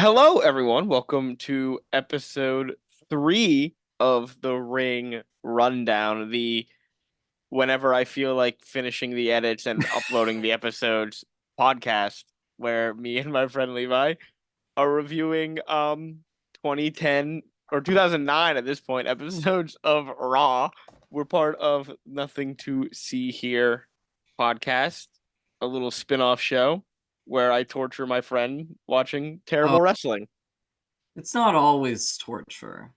Hello, everyone. Welcome to episode 3 of the Ring Rundown. The whenever I feel like finishing the edits and uploading the episodes podcast, where me and my friend Levi are reviewing 2010 or 2009 at this point episodes of Raw. We're part of Nothing to See Here podcast, a little spin-off show where I torture my friend watching Oh, terrible wrestling. it's not always torture.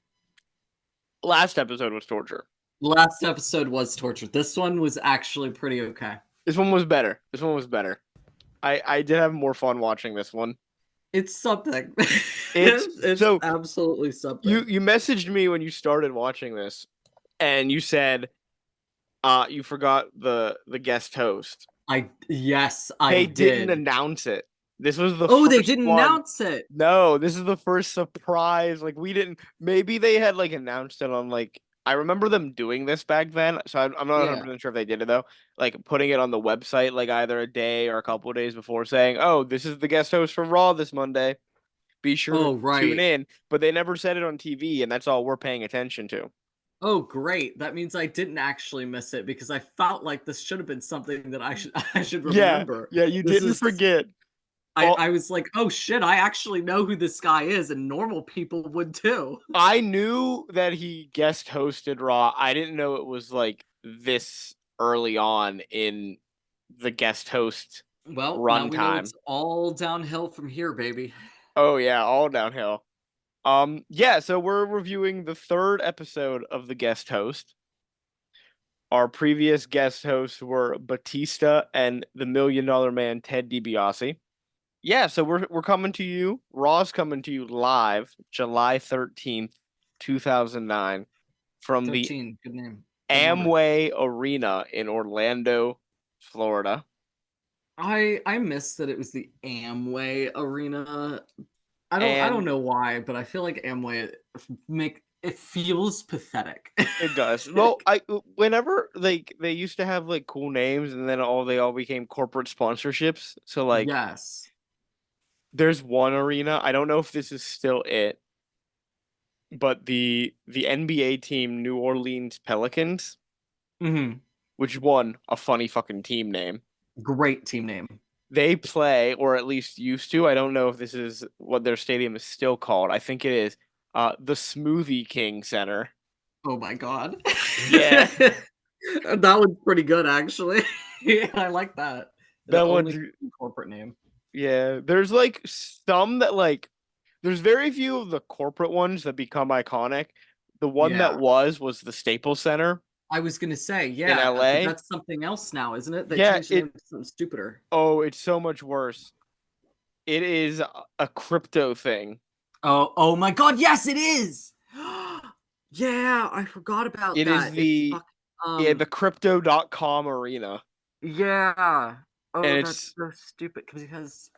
Last episode was torture. Last episode was torture. This one was actually pretty okay. This one was better. This one was better. I did have more fun watching this one. It's something. It's it's so absolutely you something. you messaged me when you started watching this, and you said you forgot the guest host. Yes, I They didn't did. announce it. This was the Oh, they first didn't one. announce it. No, this is the first surprise. Like we didn't. Maybe they had like announced it on like. I remember them doing this back then, so I'm not Yeah. 100% sure if they did it though. Like putting it on the website, like either a day or a couple of days before, saying, "Oh, this is the guest host for Raw this Monday. Be sure to Oh, tune right. in." But they never said it on TV, and that's all we're paying attention to. Oh, great. That means I didn't actually miss it because I felt like this should have been something that I should Yeah, remember. yeah, you This didn't is forget. I, All I was like, oh shit, I actually know who this guy is, and normal people would too. I knew that he guest hosted Raw. I didn't know it was like this early on in the guest host Well, now we know runtime. it's all downhill from here, baby. Oh yeah, all downhill. Yeah, so we're reviewing the third episode of the guest host. Our previous guest hosts were Batista and the Million Dollar Man Ted DiBiase. Yeah, so we're coming to you. Raw's coming to you live July 13th, 2009 from the 13, good name. Good number. Amway Arena in Orlando, Florida. I miss that it was the Amway Arena. I don't And know why, but I feel like Amway make it feels pathetic. it does. Well, I whenever they used to have like cool names and then they all became corporate sponsorships. So like Yes. there's one arena. I don't know if this is still it, but the NBA team New Orleans Pelicans, Hmm. which won a funny fucking team name. Great team name. They play, or at least used to. I don't know if this is what their stadium is still called. I think it is. The Smoothie King Center. Oh my god. Yeah, That was pretty good actually. Yeah, I like that. The that only one's corporate name. yeah. There's like some that like there's very few of the corporate ones that become iconic. The one that Yeah. was the Staples Center I was gonna say, in yeah, but LA. that's something else now, isn't it? They Yeah, changed the name to something stupider. it's so much worse. It is a crypto thing. Oh my god, yes, it is! Yeah, I forgot about It is that. It's the fuck yeah, the crypto.com arena. yeah. And Oh, that's so stupid because it's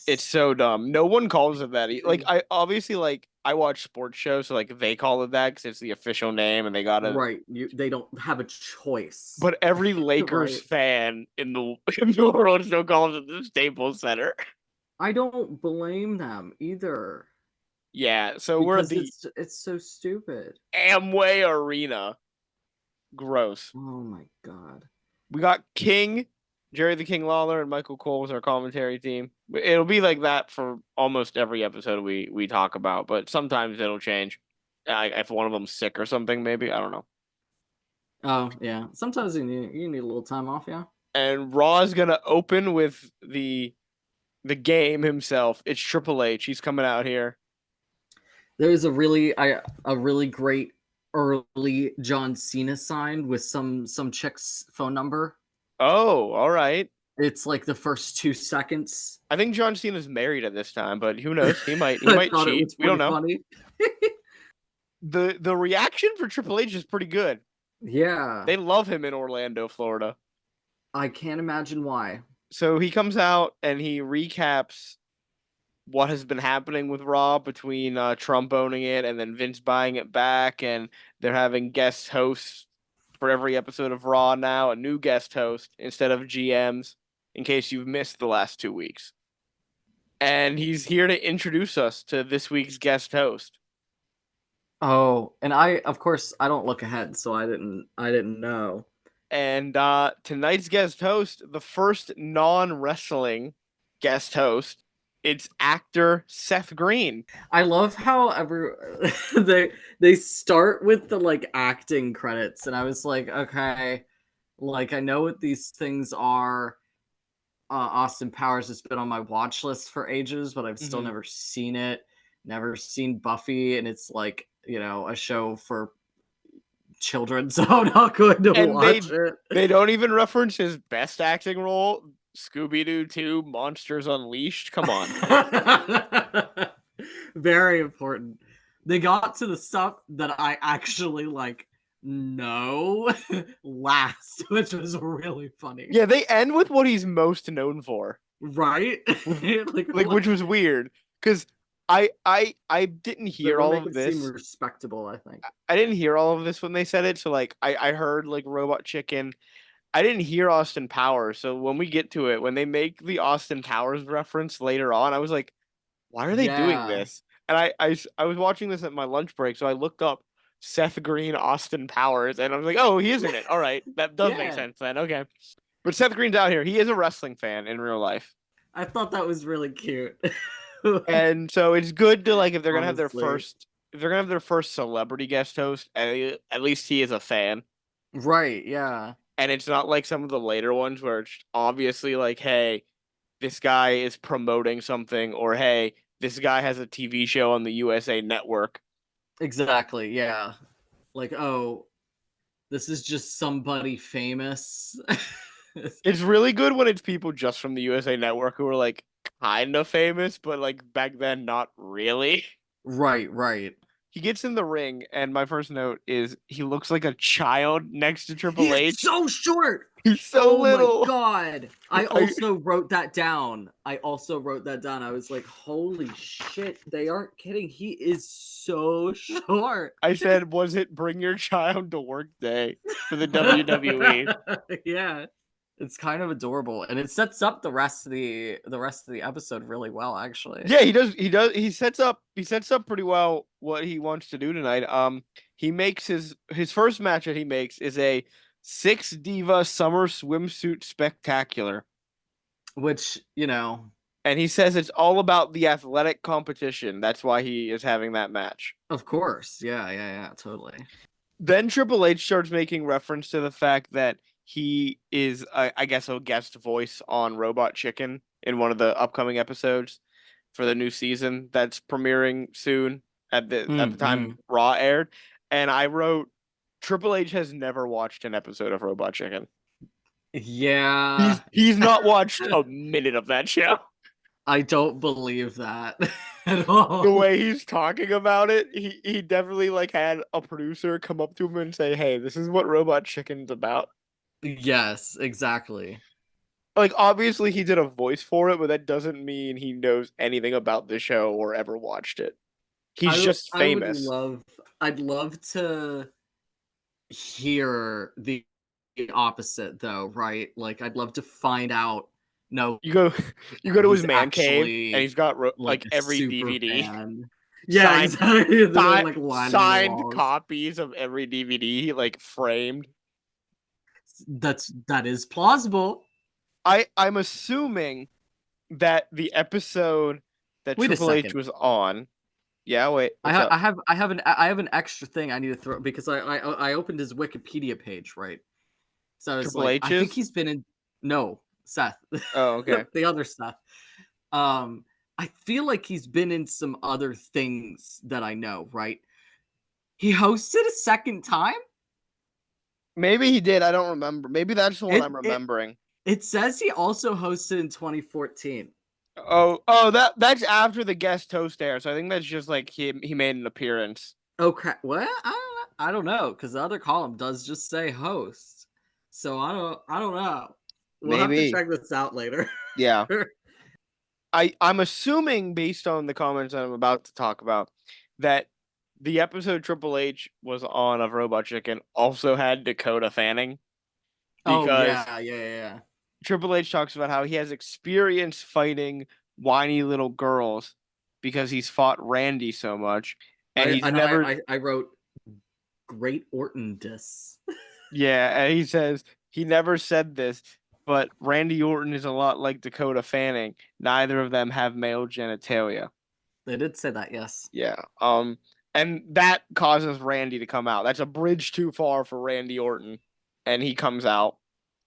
yes. so dumb. No one calls it that. Like They I obviously like I watch sports shows, so like they call it that because it's the official name, and they gotta. right, they don't have a choice. But every Lakers Right. fan in the in the world still calls it the Staples Center. I don't blame them either Yeah, so we're at because the it's so stupid. Amway Arena. Gross. Oh my god. We got King, Jerry the King Lawler, and Michael Cole as our commentary team. It'll be like that for almost every episode we talk about, but sometimes it'll change. If one of them's sick or something, maybe I don't know. Oh yeah. Sometimes you need a little time off, yeah. And Raw is gonna open with the game himself. It's Triple H. He's coming out here. There's a really great early John Cena sign with some chick's phone number. Oh, all right. It's like the first 2 seconds. I think John Cena's married at this time, but who knows? He might he I might thought it cheat. was We don't pretty know. funny. The reaction for Triple H is pretty good. Yeah, They love him in Orlando, Florida. I can't imagine why. So he comes out and he recaps what has been happening with Raw between Trump owning it and then Vince buying it back, and they're having guest hosts for every episode of Raw now, a new guest host instead of GMs, in case you've missed the last 2 weeks. and he's here to introduce us to this week's guest host. Oh, and of course, I don't look ahead, so I didn't know. And tonight's guest host, the first non-wrestling guest host, it's actor Seth Green. I love how they they start with the like acting credits, and I was like, okay, like I know what these things are. Austin Powers has been on my watch list for ages, but I've still Mhm. never seen it. Never seen Buffy, and it's like a show for children, so I'm not going to And watch it. they don't even reference his best acting role, Scooby-Doo 2 Monsters Unleashed. Come on. Very important. They got to the stuff that I actually like know last, which was really funny. Yeah, they end with what he's most known for. Right? Like which was weird cuz I didn't they hear were all making of it seem this. respectable, I think. I didn't hear all of this when they said it, so like I heard like Robot Chicken. I didn't hear Austin Powers, so when we get to it, when they make the Austin Powers reference later on, I was like, why are they doing Yeah. this? And I was watching this at my lunch break, so I looked up Seth Green, Austin Powers, and I was like, oh, he is in it. All right, that does make Yeah. sense then. Okay, but Seth Green's out here. He is a wrestling fan in real life, I thought that was really cute. and so it's good to like if they're gonna have Honestly. their first celebrity guest host, at least he is a fan. Right, yeah. And it's not like some of the later ones where it's obviously like, hey, this guy is promoting something, or hey, this guy has a TV show on the USA Network. Exactly, yeah. Like, oh, this is just somebody famous. It's really good when it's people just from the USA Network who are like kind of famous, but like back then, not really. Right, right. He gets in the ring, and my first note is he looks like a child next to He Triple is H. so short. He's so Oh my little. god. I I also wrote that down. I was like, holy shit, they aren't kidding. He is so short. I said, was it Bring Your Child to Work Day for the WWE? Yeah. It's kind of adorable, and it sets up the rest of the episode really well, actually. Yeah, he does. He does. He sets up pretty well what he wants to do tonight. He makes his first match that he makes is a six diva summer swimsuit spectacular, Which, and he says it's all about the athletic competition. That's why he is having that match. of course. Yeah, yeah, yeah, totally. Then Triple H starts making reference to the fact that he is, I guess, a guest voice on Robot Chicken in one of the upcoming episodes for the new season that's premiering soon at the time Mm-hmm. Raw aired. And I wrote, Triple H has never watched an episode of Robot Chicken. Yeah. He's not watched a minute of that show. I don't believe that at The all. way he's talking about it, he definitely like had a producer come up to him and say, "Hey, this is what Robot Chicken's about." Yes, exactly. Like obviously he did a voice for it, but that doesn't mean he knows anything about the show or ever watched it. He's I just I would famous. love I'd love to hear the opposite though, right? Like I'd love to find out no You go you go to his he's man cave and actually he's got like like a every super DVD fan. Yeah, signed exactly. They're like lining the signed walls. copies of every DVD like framed. That is plausible. I'm assuming that the episode that Wait a Triple H second. was on. Yeah, wait, what's up? I have an extra thing I need to throw because I opened his Wikipedia page, right? So I was Triple like, I think H's? he's been in no, Seth. Oh, okay. The other stuff. Um I feel like he's been in some other things that I know, right? He hosted a second time? Maybe he did. I don't remember. Maybe that's the one It I'm it remembering. it says he also hosted in 2014. Oh, that's after the guest host there. So I think that's just like he made an appearance. Okay, well, I don't know because the other column does just say host, so I don't know. We'll have to Maybe. check this out later. Yeah. I'm assuming based on the comments I'm about to talk about that the episode Triple H was on of Robot Chicken also had Dakota Fanning Oh because yeah, yeah, yeah. Triple H talks about how he has experience fighting whiny little girls because he's fought Randy so much, and he's never. I wrote Great Orton diss. Yeah, and he says he never said this, but Randy Orton is a lot like Dakota Fanning. Neither of them have male genitalia. They did say that, yes. Yeah. And that causes Randy to come out. That's a bridge too far for Randy Orton. And he comes out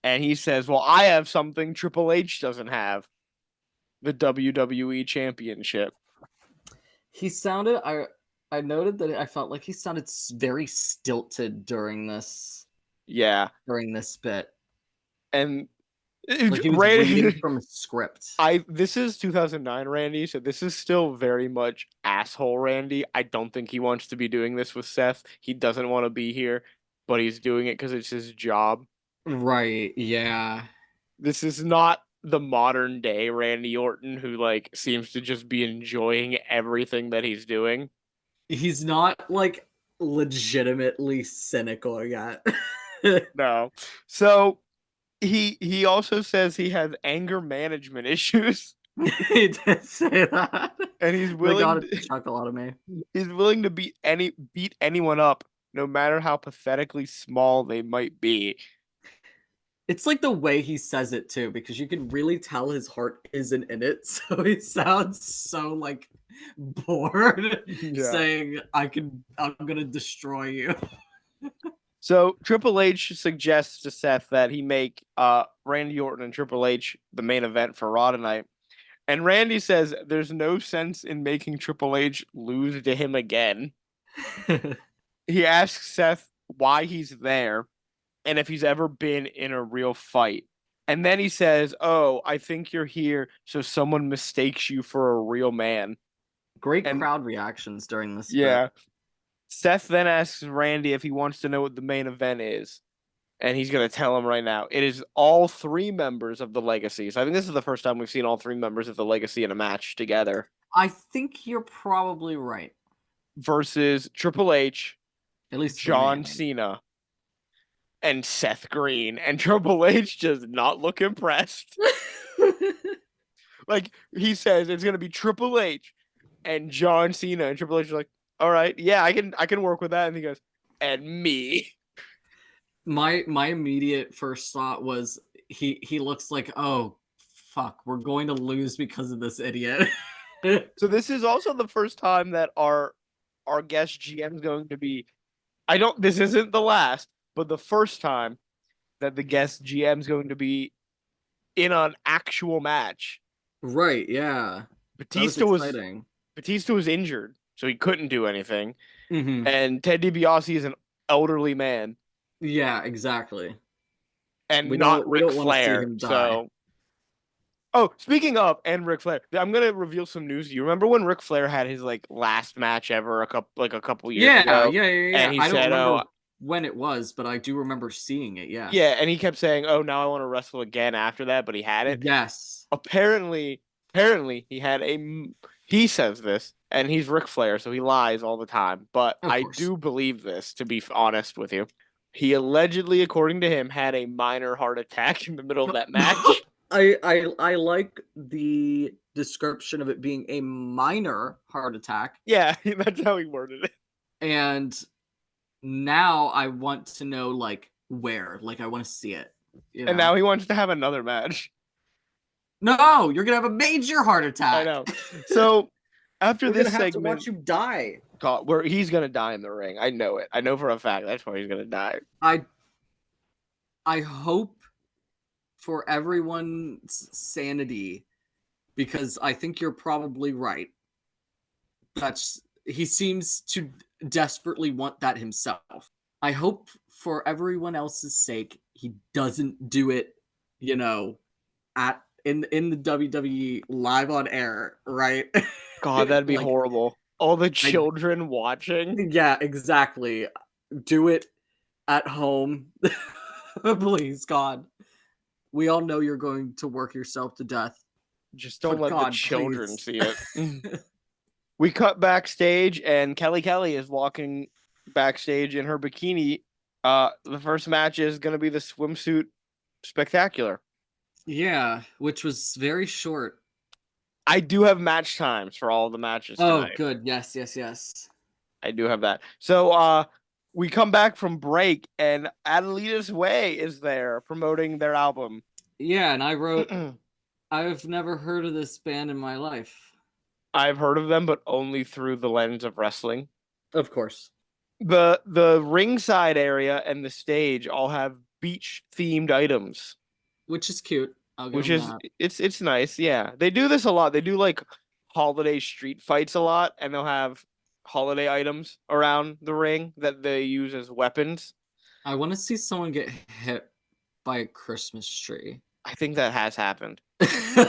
and he says, "Well, I have something Triple H doesn't have. The WWE Championship." He sounded I noted that I felt like he sounded very stilted Yeah. during this bit. And Like he was reading Randy from a script. this is 2009 Randy, so this is still very much asshole Randy. I don't think he wants to be doing this with Seth. He doesn't want to be here, but he's doing it cuz it's his job. Right, yeah. This is not the modern day Randy Orton who like seems to just be enjoying everything that he's doing. He's not like legitimately cynical yet. No. So he also says he has anger management issues He did say that. and They got a chuckle out of me. he's willing to beat anyone up no matter how pathetically small they might be. It's like the way he says it too, because you can really tell his heart isn't in it. So he sounds so like bored, Yeah. saying, I'm gonna destroy you. So Triple H suggests to Seth that he make Randy Orton and Triple H the main event for Raw tonight. And Randy says there's no sense in making Triple H lose to him again. He asks Seth why he's there and if he's ever been in a real fight. And then he says, "Oh, I think you're here so someone mistakes you for a real man." Great And crowd reactions during this bit. yeah, Seth then asks Randy if he wants to know what the main event is. And he's going to tell him right now. It is all three members of the Legacy. So I think this is the first time we've seen all three members of the Legacy in a match together I think you're probably right. versus Triple H, At least for me, I John mean. Cena, and Seth Green. And Triple H does not look impressed. Like he says it's going to be Triple H and John Cena, and Triple H is like, "All right, yeah, I can work with that." And he goes, "And me." My immediate first thought was he looks like, oh fuck, we're going to lose because of this idiot. So this is also the first time that our guest GM is going to be. I don't. This isn't the last, but the first time that the guest GM is going to be in an actual match. Right, yeah. That was Batista was exciting. Batista was injured, so he couldn't do anything. Mm-hmm. And Ted DiBiase is an elderly man Yeah, exactly. and not We Ric don't want to see Flair. him die. So, oh, speaking of and Ric Flair, I'm gonna reveal some news. You remember when Ric Flair had his like last match ever a couple years Yeah, ago, yeah, yeah, yeah. and he I don't said, remember "Oh, when it was, but I do remember seeing it, yeah. yeah," and he kept saying, "Oh, now I want to wrestle again after that," but he had it. Yes. Apparently he says this and he's Ric Flair, so he lies all the time, but Of I course. do believe this, to be honest with you. He allegedly, according to him, had a minor heart attack in the middle of that match. I like the description of it being a minor heart attack. Yeah, that's how he worded it. And now I want to know like where. Like I want to see it. You And know? now he wants to have another match. No, you're gonna have a major heart I attack. know. So after We're this gonna have to segment, watch you die. where he's gonna die in the ring. I know it. I know for a fact that's why he's gonna die. I I hope for everyone's sanity, because I think you're probably right. That's he seems to desperately want that himself. I hope for everyone else's sake he doesn't do it, you know, at in the WWE live on air, right? God, that'd be Like horrible. All the I children watching. yeah, exactly. Do it at home. Please, God. We all know you're going to work yourself to death. Just don't But let the God, children please. see it. We cut backstage, and Kelly is walking backstage in her bikini. The first match is going to be the swimsuit spectacular. Yeah, which was very short. I do have match times for all the matches Oh, tonight. good. Yes, yes, yes. I do have that. So we come back from break and Adelita's Way is there promoting their album. Yeah, and I wrote, I've never heard of this band in my life. I've heard of them, but only through the lens of wrestling. Of course. The ringside area and the stage all have beach themed items, Which is cute. I'll give which them is that. it's nice. Yeah, they do this a lot. They do like holiday street fights a lot, and they'll have holiday items around the ring that they use as weapons. I want to see someone get hit by a Christmas tree. I think that has happened.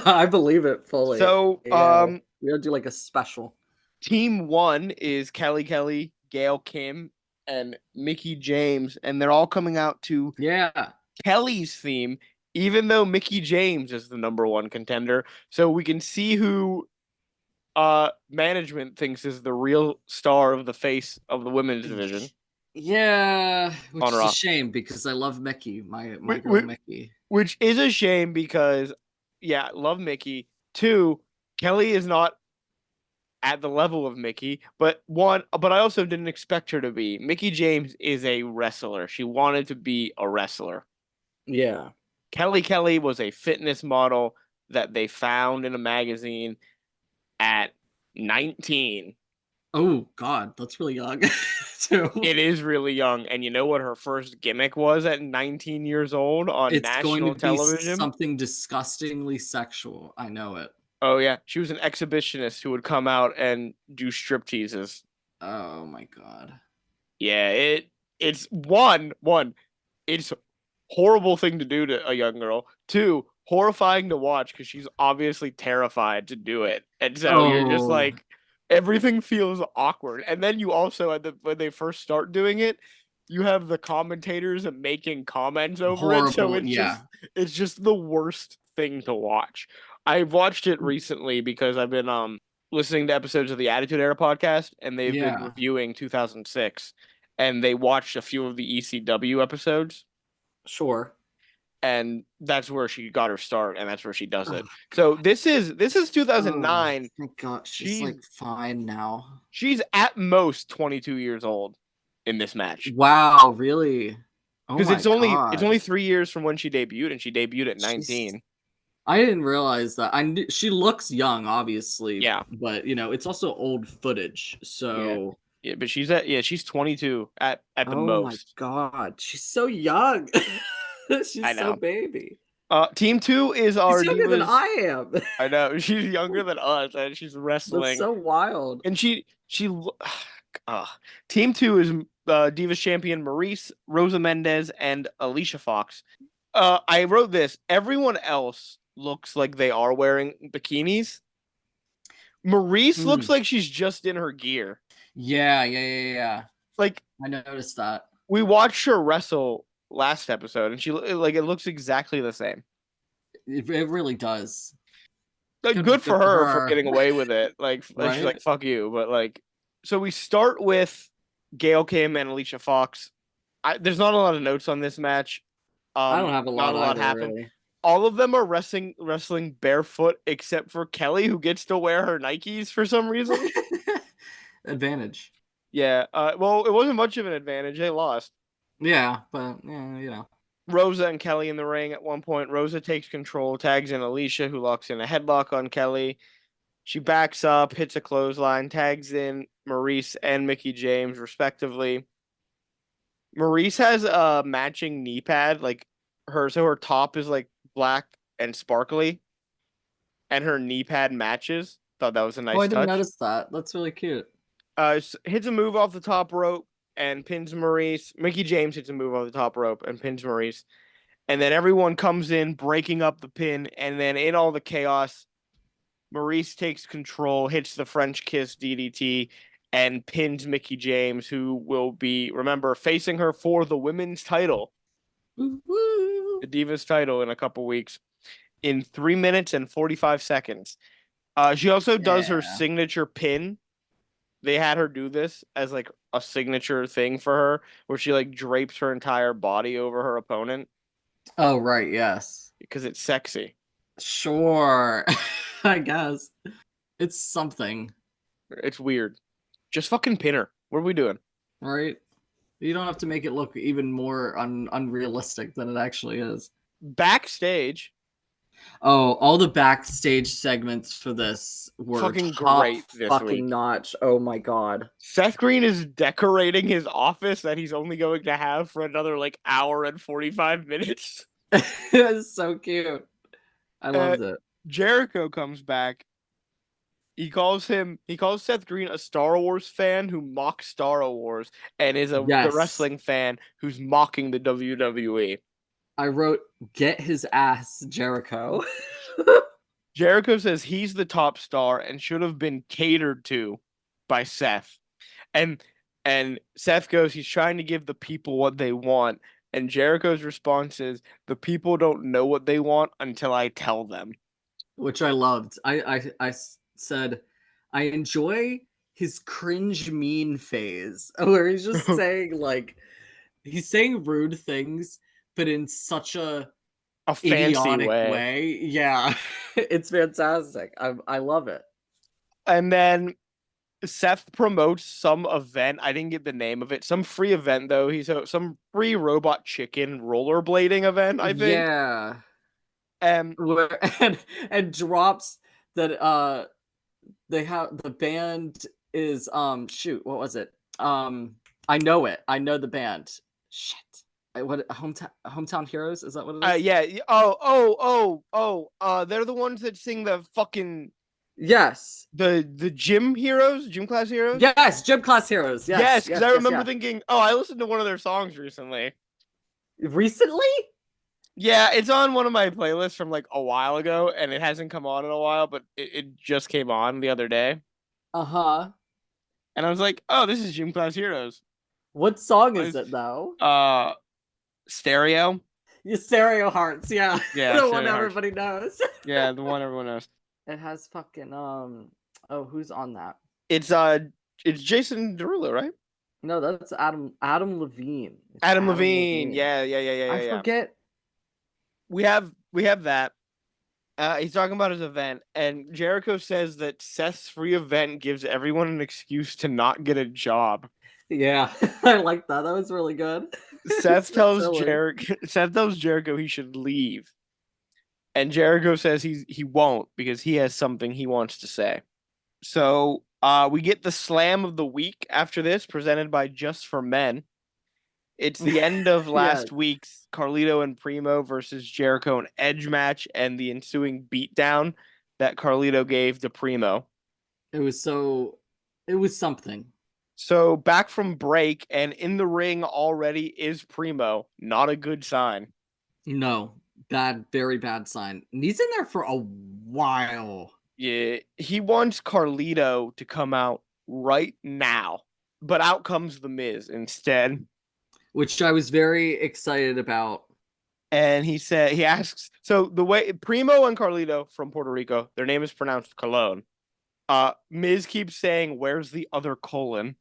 I believe it fully. So, Yeah. We gotta do like a special. team one is Kelly, Gail Kim, and Mickey James, and they're all coming out to Yeah. Kelly's theme, even though Mickey James is the number one contender. So we can see who management thinks is the real star of the face of the women's division Yeah, which on is a Raw. shame because I love Mickey, my Wh- girl wh- Mickey. Which is a shame because, yeah, love Mickey. Two, Kelly is not at the level of Mickey, but I also didn't expect her to be. Mickey James is a wrestler. She wanted to be a wrestler. Yeah. Kelly was a fitness model that they found in a magazine at 19. Oh God, that's really young too. It is really young. And you know what her first gimmick was at 19 years old on It's going to national be television? something disgustingly sexual. I know it. Oh, yeah. She was an exhibitionist who would come out and do strip teases. Oh my God. Yeah, it's one. It's a horrible thing to do to a young girl. Two, horrifying to watch because she's obviously terrified to do it. And so you're just Oh, like everything feels awkward. And then you also when they first start doing it, you have the commentators making comments over it. So horrible. Yeah. it's just the worst thing to watch. I've watched it recently because I've been listening to episodes of the Attitude Era podcast and they've been Yeah. reviewing 2006 and they watched a few of the ECW episodes Sure. and that's where she got her start and that's where she does Oh it. So God. this is Oh, 2009. thank God. She's She's like fine now. she's at most 22 years old in this match Wow, really? Oh because my it's God. only 3 years from when she debuted and she debuted at She's 19. I didn't realize that. I knew she looks young, obviously, Yeah. but it's also old footage. Yeah. So, Yeah, but she's 22 at the oh my most. God, she's so young. I She's so know. baby. Team 2 is She's our younger than divas. I am. I know she's younger than us and she's That's wrestling so wild. and she uh, team two is Divas champion Maurice, Rosa Mendez, and Alicia Fox. I wrote this. Everyone else looks like they are wearing bikinis. Maurice looks Hmm. like she's just in her gear. Yeah, yeah, yeah, yeah. Like I noticed that. we watched her wrestle last episode, and she like it looks exactly the same. It really does. Like, Good, good good for for her for her, getting away with it. Like she's right? like fuck you, but like so we start with Gail Kim and Alicia Fox. There's not a lot of notes on this match. I don't have a Not lot a lot either, happened. really. All of them are wrestling barefoot except for Kelly, who gets to wear her Nikes for some reason. Advantage. Yeah. Well, it wasn't much of an advantage. They lost. Yeah, but yeah. Rosa and Kelly in the ring at one point. Rosa takes control, tags in Alicia, who locks in a headlock on Kelly. She backs up, hits a clothesline, tags in Maurice and Mickey James, respectively. Maurice has a matching knee pad, like so her top is like black and sparkly, and her knee pad matches. Thought that was a Oh, I nice didn't touch. notice that. That's really cute. Hits a move off the top rope and pins Maurice. Mickey James hits a move off the top rope and pins Maurice. And then everyone comes in, breaking up the pin. And then in all the chaos, Maurice takes control, hits the French kiss DDT, and pins Mickey James, who will be, remember, facing her for the women's title, Woo-woo. the Divas title, in a couple weeks, in 3 minutes and 45 seconds. She also does her Yeah. signature pin. They had her do this as like a signature thing for her, where she like drapes her entire body over her opponent Oh, right. Yes. because it's sexy. Sure. I guess it's something, It's weird. Just fucking pin her. What are we doing? right? You don't have to make it look even more unrealistic than it actually is. Backstage, Oh, all the backstage segments for this were fucking top great this week. fucking notch. Oh my god. Seth Green is decorating his office that he's only going to have for another like hour and 45 minutes. It's so cute. I Uh, loved it. Jericho comes back. He calls Seth Green a Star Wars fan who mocks Star Wars and is the Yes. wrestling fan who's mocking the WWE. I wrote get his ass Jericho. Jericho says he's the top star and should have been catered to by Seth. And and Seth goes, he's trying to give the people what they want. And Jericho's response is, the people don't know what they want until I tell them. Which I loved. I said I enjoy his cringe mean phase where he's just saying like he's saying rude things but in such a A fancy idiotic way. way. Yeah. It's fantastic. I love it. And then Seth promotes some event. I didn't get the name of it. Some free event though. He's some free robot chicken rollerblading event, I think. Yeah. Um Where and drops that they have the band is shoot, what was it? I know it. I know the band. Shit. What hometown heroes, is that what it is? yeah. They're the ones that sing the fucking Yes. the gym heroes, gym class heroes. Yes, gym class heroes. Yes, Yes, because yes, I yes, remember yeah. thinking, oh, I listened to one of their songs recently. Recently? Yeah, it's on one of my playlists from like a while ago, and it hasn't come on in a while, but it just came on the other day. Uh-huh. And I was like, oh, this is Gym Class Heroes. What song What is is it though? Stereo? Your Stereo Hearts, yeah. Yeah, The one Stereo Hearts. everybody knows. Yeah, the one everyone knows. It has fucking oh, who's on that? It's it's Jason Derulo, right? No, that's Adam Levine. It's Adam Adam Levine. Levine. I Yeah. forget. We have that. He's talking about his event, and Jericho says that Seth's free event gives everyone an excuse to not get a job. Yeah, I like that. That was really good. Seth So tells silly. Jericho he should leave. And Jericho says he won't because he has something he wants to say. So we get the slam of the week after this, presented by Just for Men. It's the end of Yeah, last week's Carlito and Primo versus Jericho and Edge match and the ensuing beatdown that Carlito gave to Primo. it was so. It was something. So back from break and in the ring already is Primo. Not a good sign. No, bad, very bad sign. And he's in there for a while. Yeah, he wants Carlito to come out right now, but out comes the Miz instead. Which I was very excited about. And he asks, so the way Primo and Carlito from Puerto Rico, their name is pronounced Colon. Miz keeps saying, "Where's the other colon?"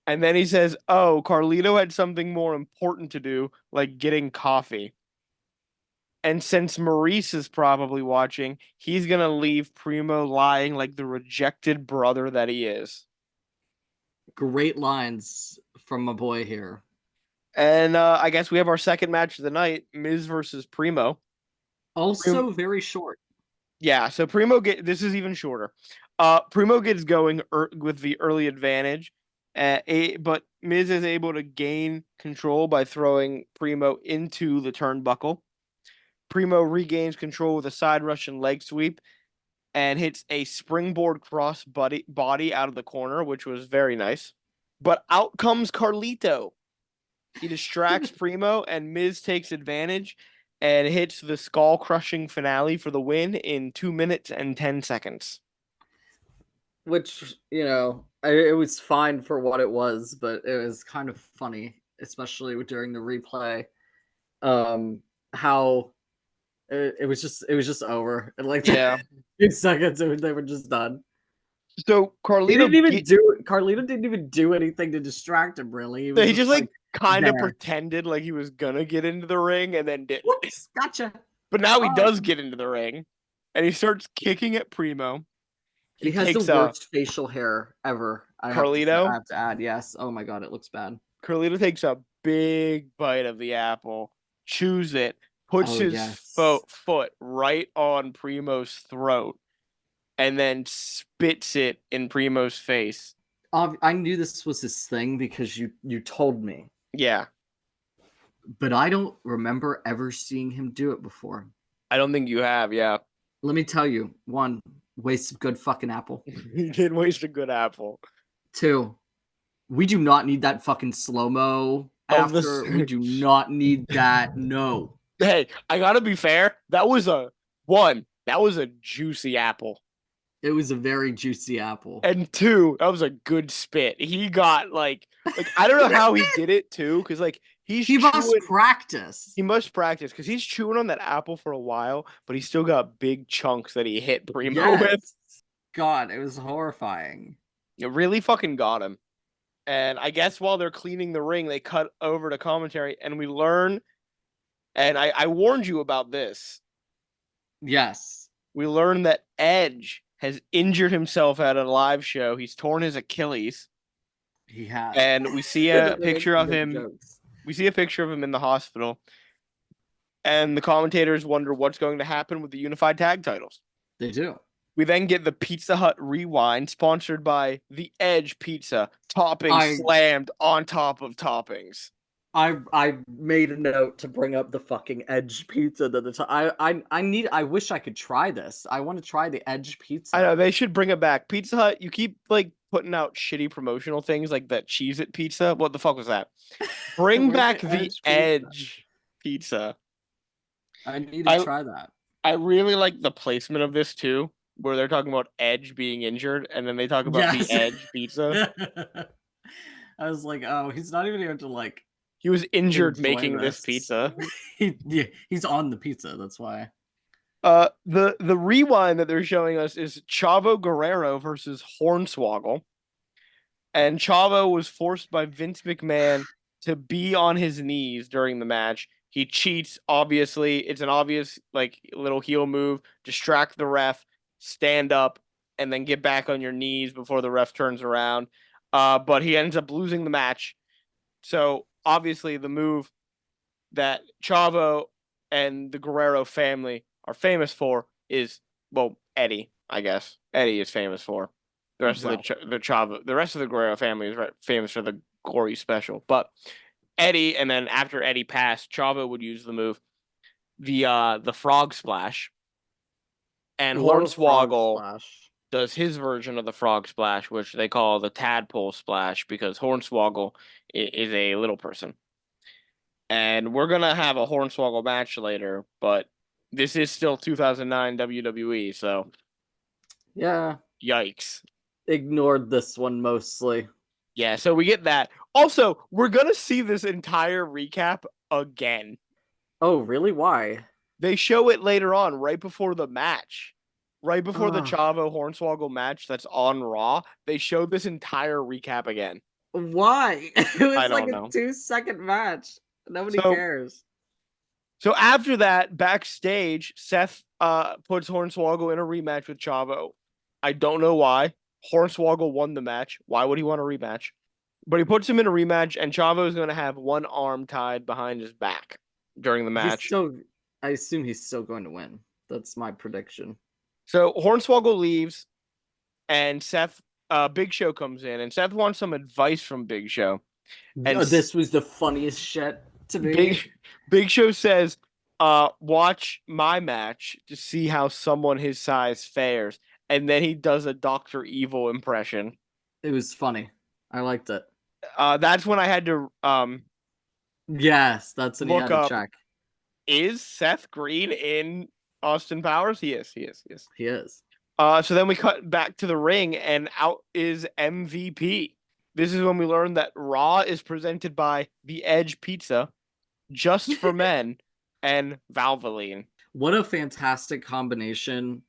And then he says, "Oh, Carlito had something more important to do, like getting coffee." And since Maurice is probably watching, he's gonna leave Primo lying like the rejected brother that he is. Great lines from my boy here. And I guess we have our second match of the night: Miz versus Primo. Also very short. Yeah, so this is even shorter. Primo gets going with the early advantage, but Miz is able to gain control by throwing Primo into the turnbuckle. Primo regains control with a side Russian leg sweep and hits a springboard cross body out of the corner, which was very nice. But out comes Carlito. He distracts Primo, and Miz takes advantage and hits the skull crushing finale for the win in 2 minutes and 10 seconds. Which, it was fine for what it was, but it was kind of funny, especially during the replay. How it was just over in like Yeah. 2 seconds and they were just done. So Carlito didn't even do anything to distract him, really. He just like kind of there. pretended like he was gonna get into the ring and then didn't. Whoops, gotcha. But now he does get into the ring. and he starts kicking at Primo. He He has the takes worst facial hair ever. I have to say, I Carlito. have to add. Yes. Oh my god, it looks bad. Carlito takes a big bite of the apple, chews it, puts Oh his yes. foot right on Primo's throat, and then spits it in Primo's face. I knew this was his thing because you told me, Yeah, but I don't remember ever seeing him do it before. I don't think you have. Yeah, Let me tell you, one, waste of good fucking apple. he did waste a good apple. Two, we do not need that fucking slow mo Of after. We the do not need that. No. hey, I gotta be fair. That was a one. That was a juicy apple. It was a very juicy apple. And two, that was a good spit. He got like I don't know how he did it too, because like he's He must chewing. practice. He must practice because he's chewing on that apple for a while, but he's still got big chunks that he hit Primo with. Yes. God, it was horrifying. It really fucking got him. And I guess while they're cleaning the ring, they cut over to commentary, and we learn. And I warned you about this. Yes. We learn that Edge has injured himself at a live show. He's torn his Achilles, He had. and we see They're a picture of making him. jokes. We see a picture of him in the hospital, and the commentators wonder what's going to happen with the unified tag titles. They do. We then get the Pizza Hut Rewind, sponsored by the Edge Pizza, toppings slammed on top of toppings. I made a note to bring up the fucking Edge pizza at the time. I wish I could try this. I want to try the Edge pizza. I know they should bring it back. Pizza Hut, you keep like putting out shitty promotional things like that Cheez-It pizza. What the fuck was that? Bring back the Edge pizza. I need to try that. I really like the placement of this too, where they're talking about Edge being injured, and then they talk about the Edge pizza. I was like, oh, he's not even here to like. He was injured making this pizza. He's on the pizza. That's why. The rewind that they're showing us is Chavo Guerrero versus Hornswoggle, and Chavo was forced by Vince McMahon to be on his knees during the match. He cheats, obviously. It's an obvious like little heel move. Distract the ref, stand up, and then get back on your knees before the ref turns around. But he ends up losing the match. So obviously the move that Chavo and the Guerrero family are famous for is, well, Eddie, I guess. Eddie is famous for. The rest of the Chavo, the rest of the Guerrero family is famous for the gory special. But Eddie, and then after Eddie passed, Chavo would use the move, the frog splash, and Hornswoggle does his version of the frog splash, which they call the tadpole splash, because Hornswoggle is a little person. And we're gonna have a Hornswoggle match later, but this is still 2009 WWE, so yeah, yikes. Ignored this one mostly. Yeah, so we get that. Also, we're gonna see this entire recap again. Oh, really? Why? They show it later on, right before the match. Right before the Chavo Hornswoggle match that's on Raw, they showed this entire recap again. Why? It was like a 2-second match. Nobody cares. So after that, backstage, Seth puts Hornswoggle in a rematch with Chavo. I don't know why. Hornswoggle won the match. Why would he want a rematch? But he puts him in a rematch, and Chavo is going to have one arm tied behind his back during the match. I assume he's still going to win. That's my prediction. So Hornswoggle leaves, and Seth, Big Show comes in, and Seth wants some advice from Big Show. And this was the funniest shit to me. Big Show says, watch my match to see how someone his size fares. And then he does a Dr. Evil impression. It was funny. I liked it. That's when I had to yes, that's when you had to check. Is Seth Green in Austin Powers? He is. He is. So then we cut back to the ring, and out is MVP. This is when we learn that Raw is presented by the Edge Pizza, Just for Men, and Valvoline. What a fantastic combination.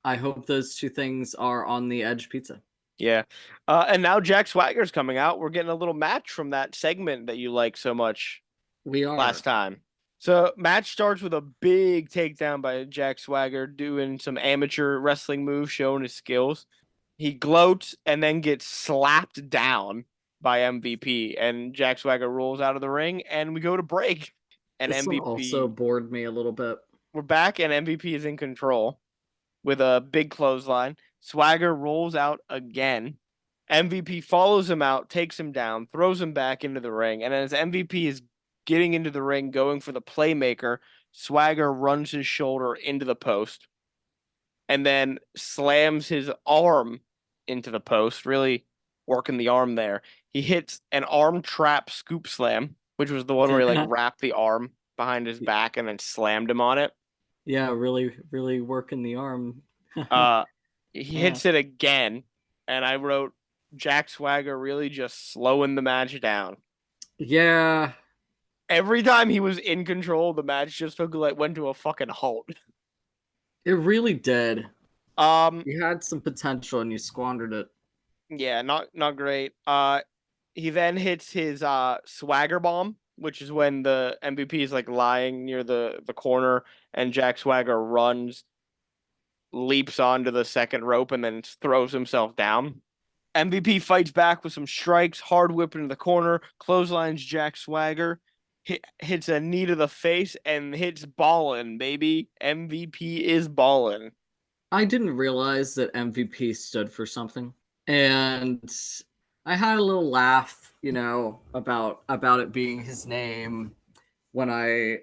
I hope those two things are on the Edge Pizza. Yeah. And now Jack Swagger's coming out. We're getting a little match from that segment that you liked so much we are last time. So match starts with a big takedown by Jack Swagger doing some amateur wrestling moves, showing his skills. He gloats and then gets slapped down by MVP, and Jack Swagger rolls out of the ring, and we go to break. And This one also MVP, bored me a little bit. we're back, and MVP is in control with a big clothesline. Swagger rolls out again. MVP follows him out, takes him down, throws him back into the ring. And as MVP is getting into the ring, going for the playmaker, Swagger runs his shoulder into the post and then slams his arm into the post, really working the arm there. He hits an arm trap scoop slam, which was the one where he like wrapped the arm behind his back and then slammed him on it. Yeah, really, really working the arm. Uh, he Yeah. hits it again, and I wrote Jack Swagger really just slowing the match down. Yeah, Every time he was in control, the match just went to a fucking halt. it really did. Um, You had some potential and you squandered it. yeah, not great. He then hits his swagger bomb, which is when the MVP is like lying near the corner, and Jack Swagger runs, leaps onto the second rope, and then throws himself down. MVP fights back with some strikes, hard whip into the corner, clotheslines Jack Swagger, hits a knee to the face, and hits ballin', baby. MVP is ballin'. I didn't realize that MVP stood for something. And I had a little laugh, about it being his name when I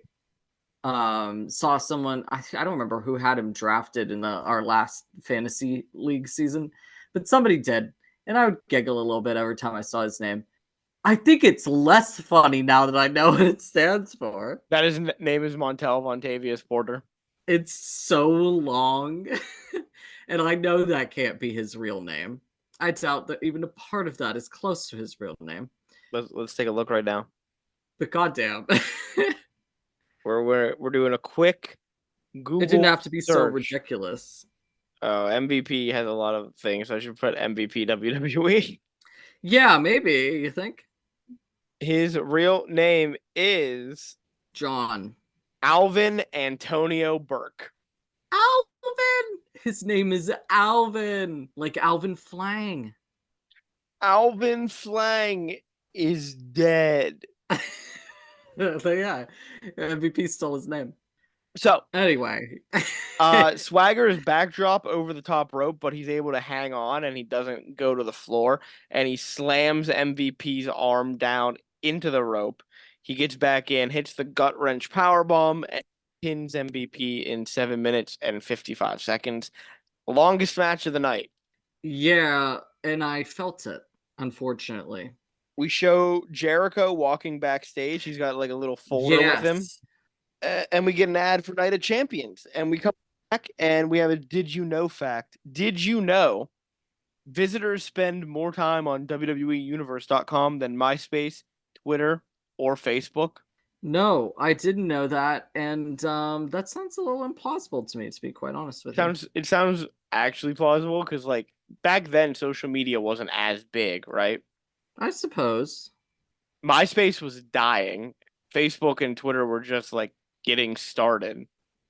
saw someone. I don't remember who had him drafted in our last fantasy league season, but somebody did, and I would giggle a little bit every time I saw his name. I think it's less funny now that I know what it stands for. That his name is Montel Vontavious Porter. It's so long, and I know that can't be his real name. I doubt that even a part of that is close to his real name. Let's take a look right now. But goddamn, We're doing a quick it didn't Google have to be so search. ridiculous. Oh, MVP has a lot of things. I should put MVP WWE. Yeah, maybe you think His real name is John Alvin Antonio Burke. Alvin. His name is Alvin, like Alvin Flang. Alvin Flang is dead. But yeah, MVP stole his name. So, Anyway, Swagger's backdrop over the top rope, but he's able to hang on and he doesn't go to the floor. And he slams MVP's arm down into the rope. He gets back in, hits the gut wrench power bomb, and pins MVP in 7 minutes and 55 seconds. Longest match of the night. yeah, and I felt it, unfortunately. We show Jericho walking backstage. He's got like a little folder with him. Yes. And we get an ad for Night of Champions. And we come back and we have a did you know fact. Did you know visitors spend more time on WWEUniverse.com than MySpace, Twitter, or Facebook? No, I didn't know that, and that sounds a little implausible to me, to be quite honest with you. It sounds actually plausible because like back then social media wasn't as big, right? I suppose. MySpace was dying. Facebook and Twitter were just like getting started.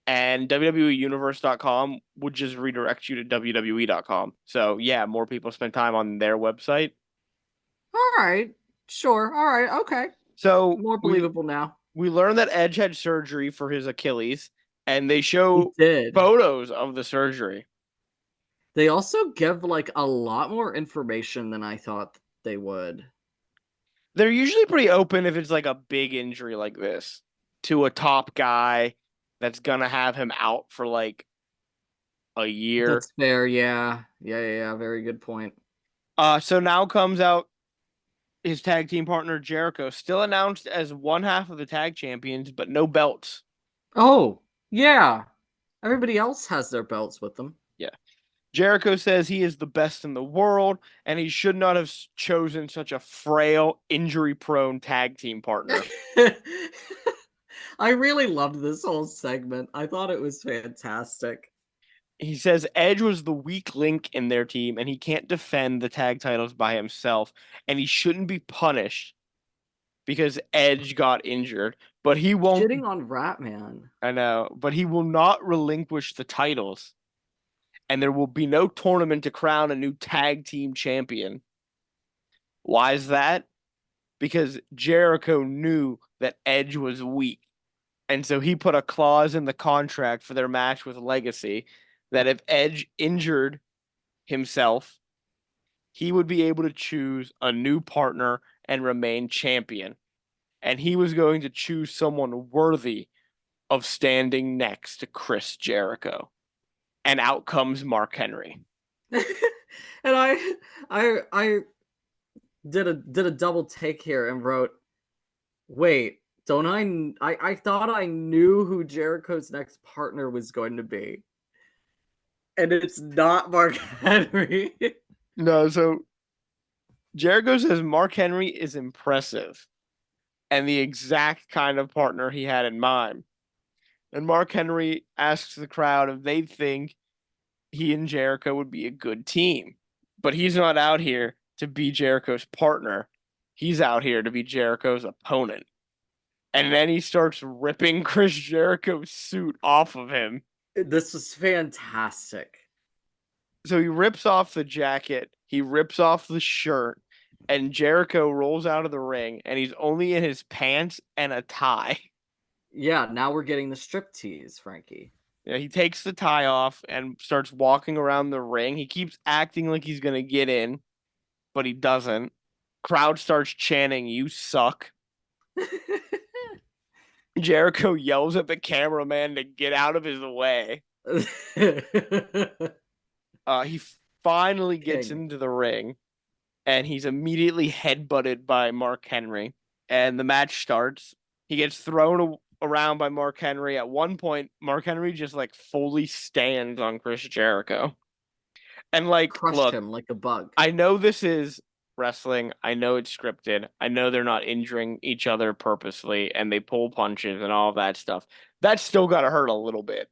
And WWEUniverse.com would just redirect you to WWE.com. So yeah, more people spend time on their website. All right, sure. All right, okay. So More believable now. we learned that Edge had surgery for his Achilles, and they He show did. photos of the surgery. They also give like a lot more information than I thought they would. They're usually pretty open if it's like a big injury like this to a top guy that's gonna have him out for like a year. That's fair. Yeah. Yeah. Very good point. So now comes out his tag team partner Jericho, still announced as one half of the tag champions, but no belts. Oh, yeah. Everybody else has their belts with them. Yeah. Jericho says he is the best in the world, and he should not have chosen such a frail, injury-prone tag team partner. I really loved this whole segment. I thought it was fantastic. He says Edge was the weak link in their team, and he can't defend the tag titles by himself, and he shouldn't be punished because Edge got injured, but he won't. Shitting on Ratman. I know, but he will not relinquish the titles, and there will be no tournament to crown a new tag team champion. Why is that? Because Jericho knew that Edge was weak. And so he put a clause in the contract for their match with Legacy that if Edge injured himself, he would be able to choose a new partner and remain champion. And he was going to choose someone worthy of standing next to Chris Jericho. And out comes Mark Henry. And I did a double take here and wrote, wait, don't I thought I knew who Jericho's next partner was going to be. And it's not Mark Henry. No, so Jericho says Mark Henry is impressive and the exact kind of partner he had in mind. And Mark Henry asks the crowd if they think he and Jericho would be a good team. But he's not out here to be Jericho's partner. He's out here to be Jericho's opponent. And then he starts ripping Chris Jericho's suit off of him. This was fantastic. So he rips off the jacket, he rips off the shirt, and Jericho rolls out of the ring, and he's only in his pants and a tie. Yeah, now we're getting the striptease, Frankie. Yeah, he takes the tie off and starts walking around the ring. He keeps acting like he's going to get in, but he doesn't. Crowd starts chanting, "You suck." Jericho yells at the cameraman to get out of his way. He finally gets into the ring, and he's immediately headbutted by Mark Henry. And the match starts. He gets thrown around by Mark Henry. At one point, Mark Henry just like fully stands on Chris Jericho. And like, crushed him like a bug. I know this is wrestling. I know it's scripted. I know they're not injuring each other purposely and they pull punches and all of that stuff. That's still got to hurt a little bit.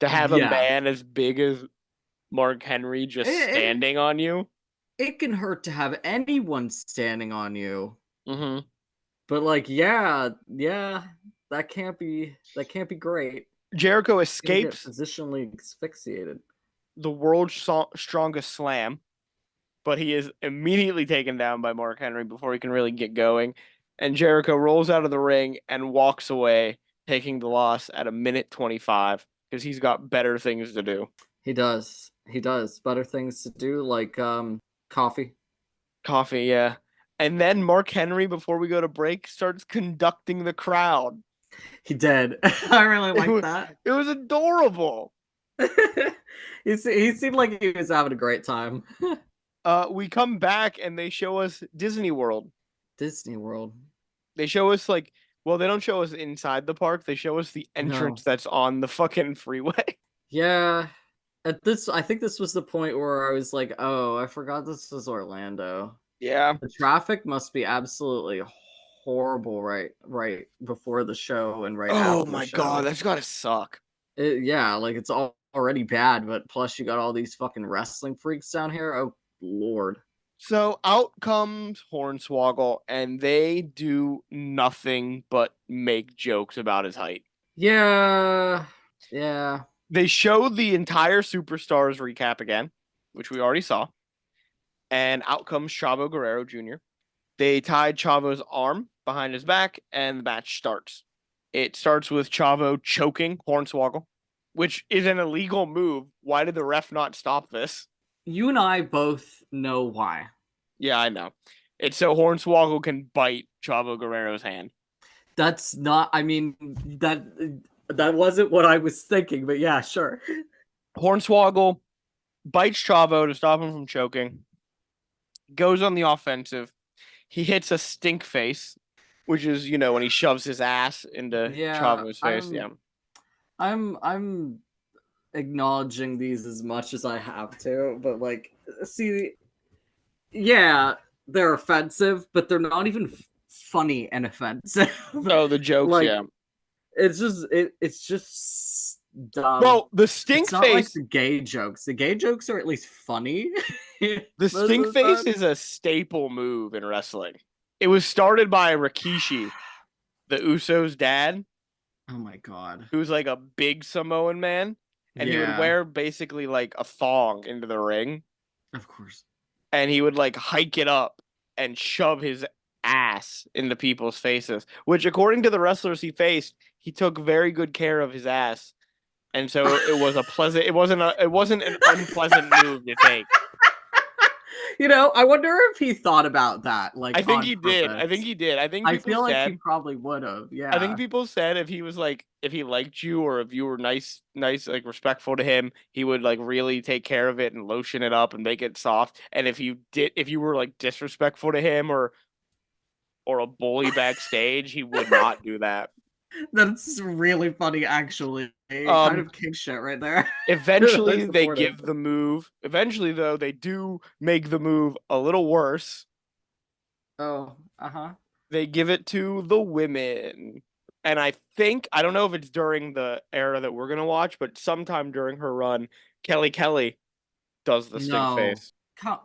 To have a man as big as Mark Henry just standing on you. It can hurt to have anyone standing on you. Mm-hmm. But like, yeah, that can't be great. Jericho escapes positionally asphyxiated. The world's strongest slam, but he is immediately taken down by Mark Henry before he can really get going. And Jericho rolls out of the ring and walks away, taking the loss at 1:25 because he's got better things to do. He does. Better things to do, like coffee. Coffee, yeah. And then Mark Henry, before we go to break, starts conducting the crowd. He did. I really like that. It was adorable. He seemed like he was having a great time. We come back and they show us Disney World. Disney World. They show us they don't show us inside the park. They show us the entrance that's on the fucking freeway. Yeah. I think this was the point where I was like, oh, I forgot this was Orlando. Yeah. The traffic must be absolutely horrible right before the show and right after the show. Oh my god, that's gotta suck. Like it's already bad, but plus you got all these fucking wrestling freaks down here. Oh lord. So out comes Hornswoggle, and they do nothing but make jokes about his height. Yeah. They show the entire Superstars recap again, which we already saw. And out comes Chavo Guerrero Jr. They tied Chavo's arm behind his back, and the match starts. It starts with Chavo choking Hornswoggle, which is an illegal move. Why did the ref not stop this? You and I both know why. Yeah, I know. It's so Hornswoggle can bite Chavo Guerrero's hand. That's not, I mean, that wasn't what I was thinking, but yeah, sure. Hornswoggle bites Chavo to stop him from choking. Goes on the offensive. He hits a stink face, which is, when he shoves his ass into Chavo's face. I'm acknowledging these as much as I have to, but like, see, yeah, they're offensive, but they're not even funny and offensive. Oh, the jokes, like, yeah. It's just dumb. Well, the stink it's not face. Like the gay jokes. The gay jokes are at least funny. The stink face is a staple move in wrestling. It was started by Rikishi, the Usos' dad, Oh my god. who's like a big Samoan man, and he would Yeah, wear basically like a thong into the ring, of course. and he would like hike it up and shove his ass into people's faces, which according to the wrestlers he faced, he took very good care of his ass. And so it was a pleasant it wasn't an unpleasant move to take. I wonder if he thought about that, like, I think on he did. I think purpose. he did. I think I people feel like he said probably would have. I think Yeah. people said if he was like if he liked you or if you were nice like respectful to him, he would like really take care of it and lotion it up and make it soft. And if you were like disrespectful to him or a bully backstage, he would not do that. That's really funny, actually. Kind Um of king shit right there. I eventually they support it. give the move. Eventually though, they do make the move a little worse. Oh, uh-huh. They give it to the women. And I don't know if it's during the era that we're gonna watch, but sometime during her run, Kelly does the stink No. face. Come,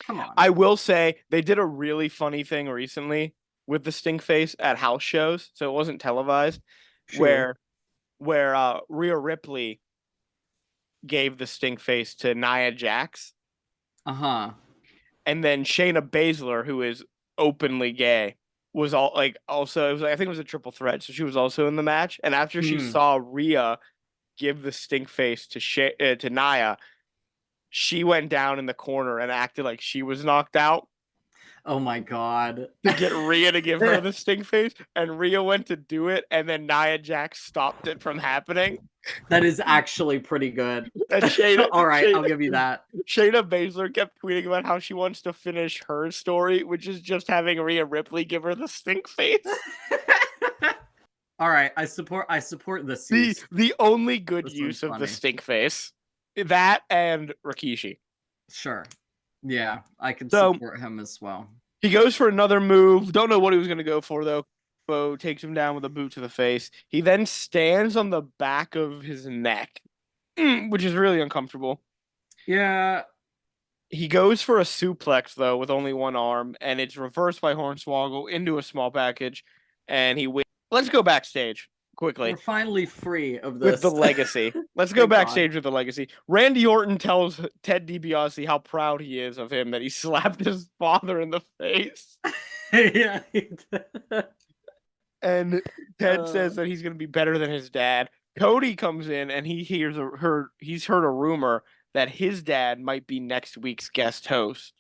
come on. I will say they did a really funny thing recently with the stink face at house shows, so it wasn't televised, True. where Rhea Ripley gave the stink face to Nia Jax, Uh-huh. and then Shayna Baszler, who is openly gay, was all like also it was I think it was a triple threat, so she was also in the match. And after she Mhm. saw Rhea give the stink face to Nia, she went down in the corner and acted like she was knocked out Oh my god. to get Rhea to give her the stink face, and Rhea went to do it, and then Nia Jax stopped it from happening. That is actually pretty good. And Shayna, All right, I'll Shayna, give you that. Shayna Baszler kept tweeting about how she wants to finish her story, which is just having Rhea Ripley give her the stink face. All right, I support this The use. the only good This one's use of the funny. stink face. That and Rikishi. Sure. Yeah, I can So support him as well. he goes for another move. Don't know what he was gonna go for though. Bo takes him down with a boot to the face. He then stands on the back of his neck, which is really uncomfortable. Yeah. He goes for a suplex though with only one arm, and it's reversed by Hornswoggle into a small package, and he wins. Let's go backstage We're quickly finally free of with the this. legacy. Let's go Thank God. backstage with the legacy. Randy Orton tells Ted DiBiase how proud he is of him that he slapped his father in the face. Yeah. And Ted Uh, says that he's going to be better than his dad. Cody comes in and he's heard a rumor that his dad might be next week's guest host.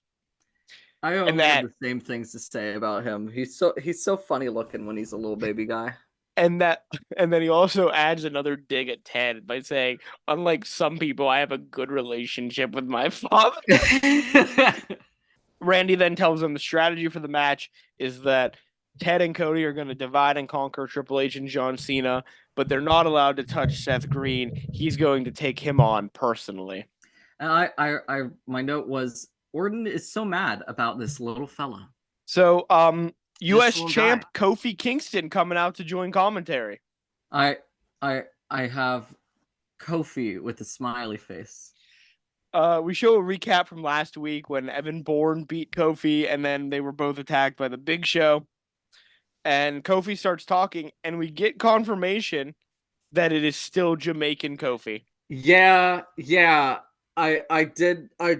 I And only have that the same things to say about him. He's so funny looking when he's a little baby guy. and that and then he also adds another dig at Ted by saying, unlike some people, I have a good relationship with my father. Randy then tells him the strategy for the match is that Ted and Cody are going to divide and conquer Triple H and John Cena, but they're not allowed to touch Seth Green. He's going to take him on personally. And my note was Orton is so mad about this little fella, So, this U.S. little guy. champ Kofi Kingston coming out to join commentary. I I have Kofi with a smiley face. We show a recap from last week when Evan Bourne beat Kofi, and then they were both attacked by the Big Show. And Kofi starts talking, and we get confirmation that it is still Jamaican Kofi. Yeah. I did I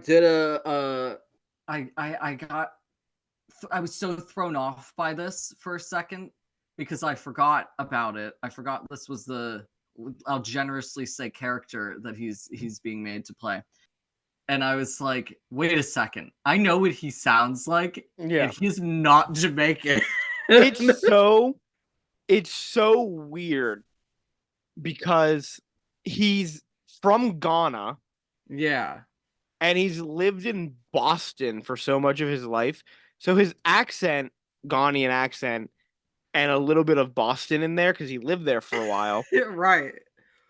got I was so thrown off by this for a second because I forgot about it. I forgot this was the I'll generously say character that he's being made to play. And I was like, wait a second. I know what he sounds like, and Yeah. he's not Jamaican. It's so it's so weird because he's from Ghana Yeah. and he's lived in Boston for so much of his life. So his accent, Ghanaian accent, and a little bit of Boston in there because he lived there for a while. Right.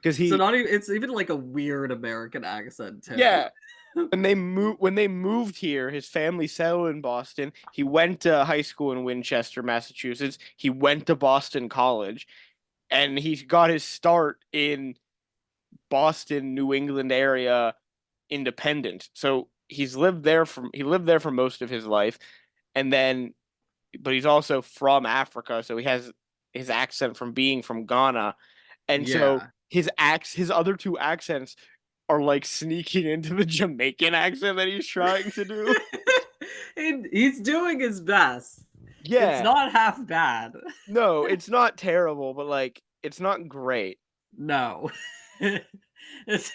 Because So he, not even it's even like a weird American accent too. yeah, when they moved here, his family settled in Boston. He went to high school in Winchester, Massachusetts. He went to Boston College, and he got his start in Boston, New England area independent. So he lived there for most of his life, and then but he's also from Africa, so he has his accent from being from Ghana. And so Yeah. his other two accents are like sneaking into the Jamaican accent that he's trying to do. He's doing his best. It's Yeah. not half bad. No, it's not terrible, but like it's not great. No. it's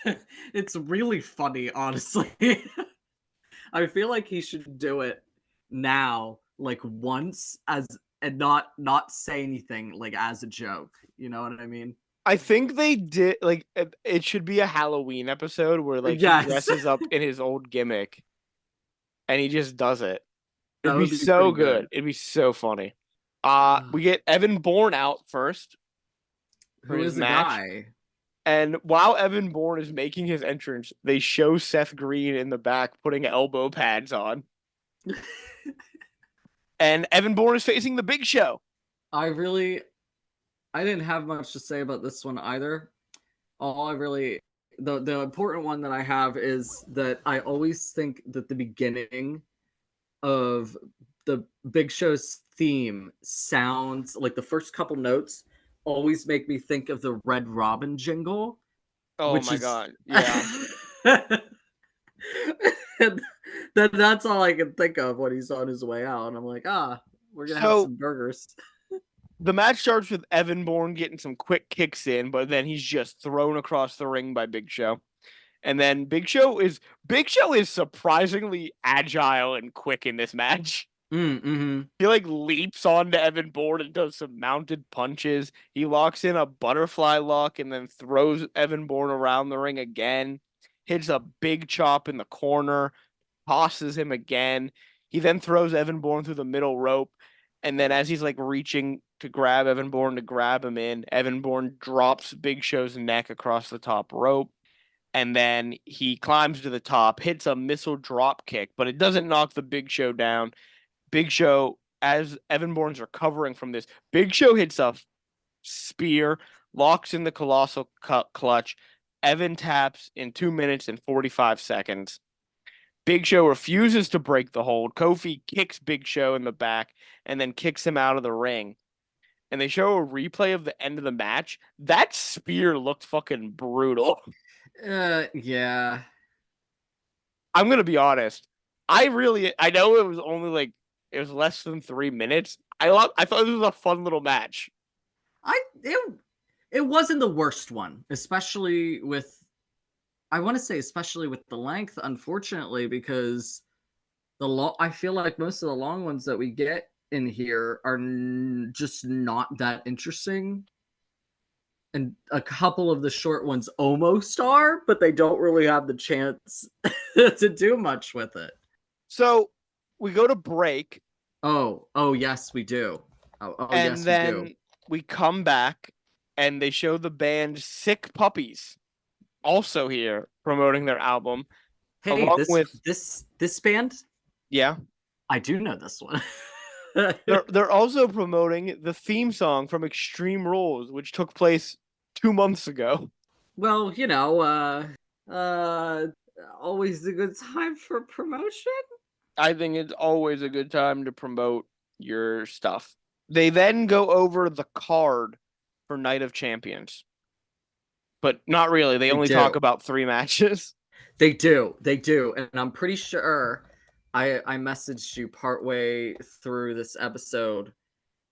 it's really funny, honestly. I feel like he should do it now, like once as and not say anything like as a joke. You know what I mean? I think they did like it should be a Halloween episode where like he Yes. dresses up in his old gimmick and he just does it. That It'd be would be so pretty good. good. It'd be so funny. We get Evan Bourne out first for Who his is the match. guy? And while Evan Bourne is making his entrance, they show Seth Green in the back putting elbow pads on. And Evan Bourne is facing the Big Show. I didn't have much to say about this one either. All I really the important one that I have is that I always think that the beginning of the Big Show's theme sounds like the first couple notes always make me think of the Red Robin jingle, Oh which my is god. Yeah. and that's all I can think of when he's on his way out. And I'm like, we're gonna have So some burgers. the match starts with Evan Bourne getting some quick kicks in, but then he's just thrown across the ring by Big Show. And then Big Show is surprisingly agile and quick in this match. Mm-hmm. He like leaps onto Evan Bourne and does some mounted punches. He locks in a butterfly lock and then throws Evan Bourne around the ring again. Hits a big chop in the corner, tosses him again. He then throws Evan Bourne through the middle rope. And then as he's like reaching to grab Evan Bourne to grab him in, Evan Bourne drops Big Show's neck across the top rope. And then he climbs to the top, hits a missile drop kick, but it doesn't knock the Big Show down. Big Show, as Evan Bourne's recovering from this, Big Show hits a spear, locks in the colossal clutch. Evan taps in 2 minutes and 45 seconds. Big Show refuses to break the hold. Kofi kicks Big Show in the back and then kicks him out of the ring. And they show a replay of the end of the match. That spear looked fucking brutal. Yeah. I'm gonna be honest. I know it was only like it was less than 3 minutes. I thought this was a fun little match. It wasn't the worst one, especially with I want to say especially with the length, unfortunately, because I feel like most of the long ones that we get in here are just not that interesting. And a couple of the short ones almost are, but they don't really have the chance to do much with it. So we go to break. Oh yes, we do. And Yes, we then do. we come back and they show the band Sick Puppies also here promoting their album Hey, along with this band, yeah. I do know this one. They're also promoting the theme song from Extreme Rules, which took place 2 months ago. Well, uh, always a good time for promotion. I think it's always a good time to promote your stuff. They then go over the card for Night of Champions. But not really. They only talk about 3 matches. They do, and I'm pretty sure I messaged you partway through this episode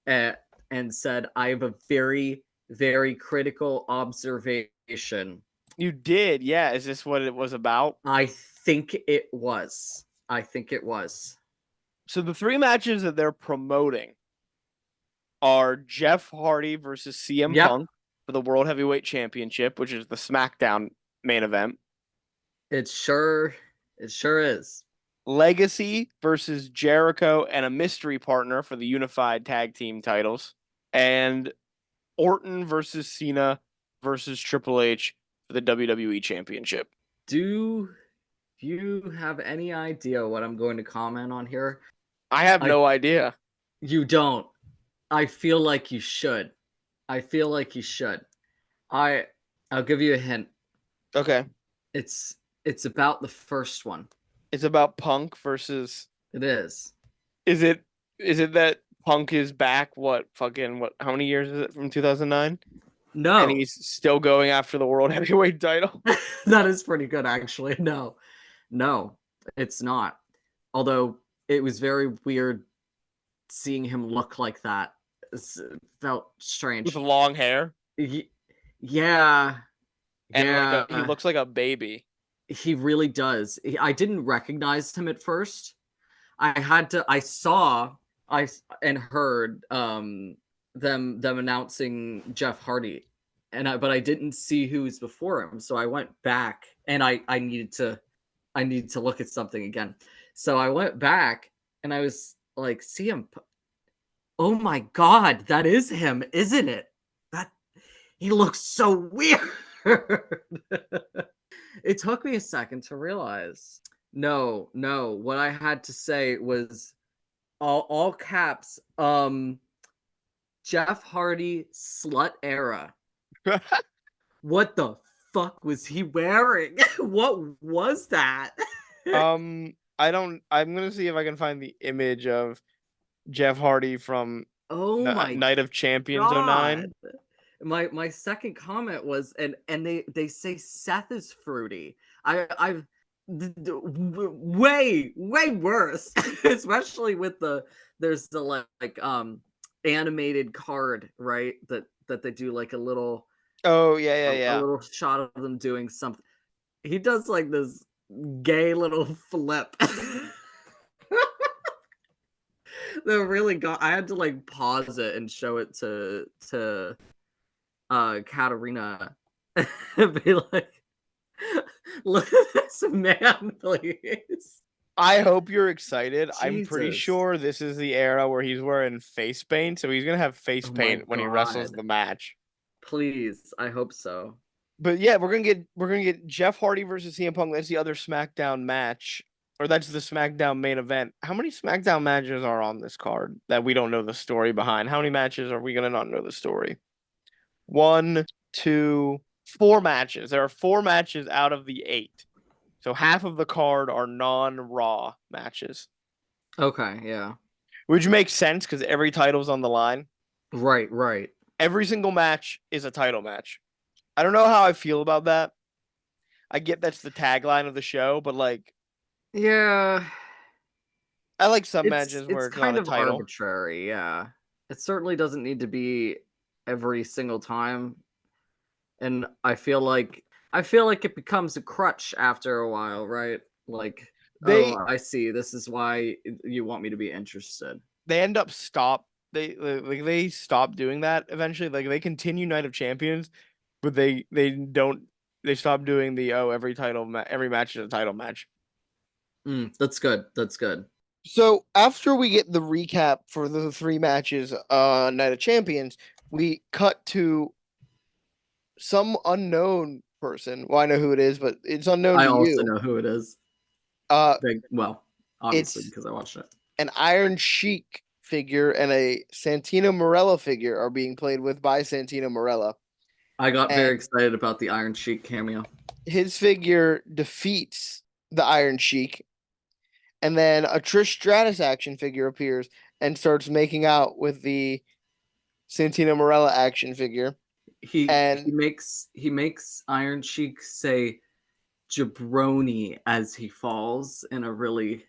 and said I have a very, very critical observation. You did, yeah. Is this what it was about? I think it was. So the 3 matches that they're promoting are Jeff Hardy versus CM Yep. Punk for the World Heavyweight Championship, which is the SmackDown main event. It sure is. Legacy versus Jericho and a mystery partner for the Unified Tag Team titles. And Orton versus Cena versus Triple H for the WWE Championship. Do you have any idea what I'm going to comment on here? I have no idea. You don't. I feel like you should. I'll give you a hint. Okay. It's about the first one. It's about Punk versus. It is. Is it that Punk is back. What fucking what? How many years is it from 2009? And No, he's still going after the world heavyweight title. that is pretty good, actually. No, no, it's not. Although it was very weird seeing him look like that. It felt With strange. long hair Yeah, and like he yeah, looks like a baby. he really does. I didn't recognize him at first. I saw I and heard them announcing Jeff Hardy, but I didn't see who was before him. So I went back and I needed to look at something again. So I went back and I was like, see him. Oh my god, that is him, isn't it? That he looks so weird. It took me a second to realize. No, no. What I had to say was all caps. Jeff Hardy slut era. What the fuck was he wearing? What was that? I don't. I'm gonna see if I can find the image of Jeff Hardy from Oh my Night of Champions god. '09. My second comment was and they say Seth is fruity. I've way worse, especially with there's the animated card, right, that they do like Oh yeah, yeah, a yeah. little shot of them doing something. He does like this gay little flip. That really got. I had to like pause it and show it to Katarina and be like, look at this man, please. I hope you're excited. I'm pretty Jesus. sure this is the era where he's wearing face paint, so he's gonna have face Oh my paint when he wrestles god. the match. Please. I hope so. But yeah, we're gonna get Jeff Hardy versus CM Punk. That's the other SmackDown match, or that's the SmackDown main event. How many SmackDown matches are on this card that we don't know the story behind? How many matches are we gonna not know the story? One, two, four matches. There are four matches out of the eight. So half of the card are non-Raw matches, Okay, yeah. which makes sense because every title's on the line. Right, right. Every single match is a title match. I don't know how I feel about that. I get that's the tagline of the show, but like Yeah. I like some It's matches where it's it's not kind a of title. arbitrary, yeah. It certainly doesn't need to be every single time. And I feel like it becomes a crutch after a while, right? Like, oh, They I see. This is why you want me to be interested. they end up stop they stop doing that eventually. Like they continue Night of Champions, but they don't they stop doing the every match is a title match. That's good. That's good. So after we get the recap for the three matches Night of Champions, we cut to some unknown person. Well, I know who it is, but it's unknown I to also you. know who it is. Uh Well, obviously it's because I watched it. an Iron Sheik figure and a Santino Morella figure are being played with by Santino Morella. I got very And excited about the Iron Sheik cameo. his figure defeats the Iron Sheik. And then a Trish Stratus action figure appears and starts making out with the Santino Morella action figure. He And makes Iron Sheik say jabroni as he falls in a really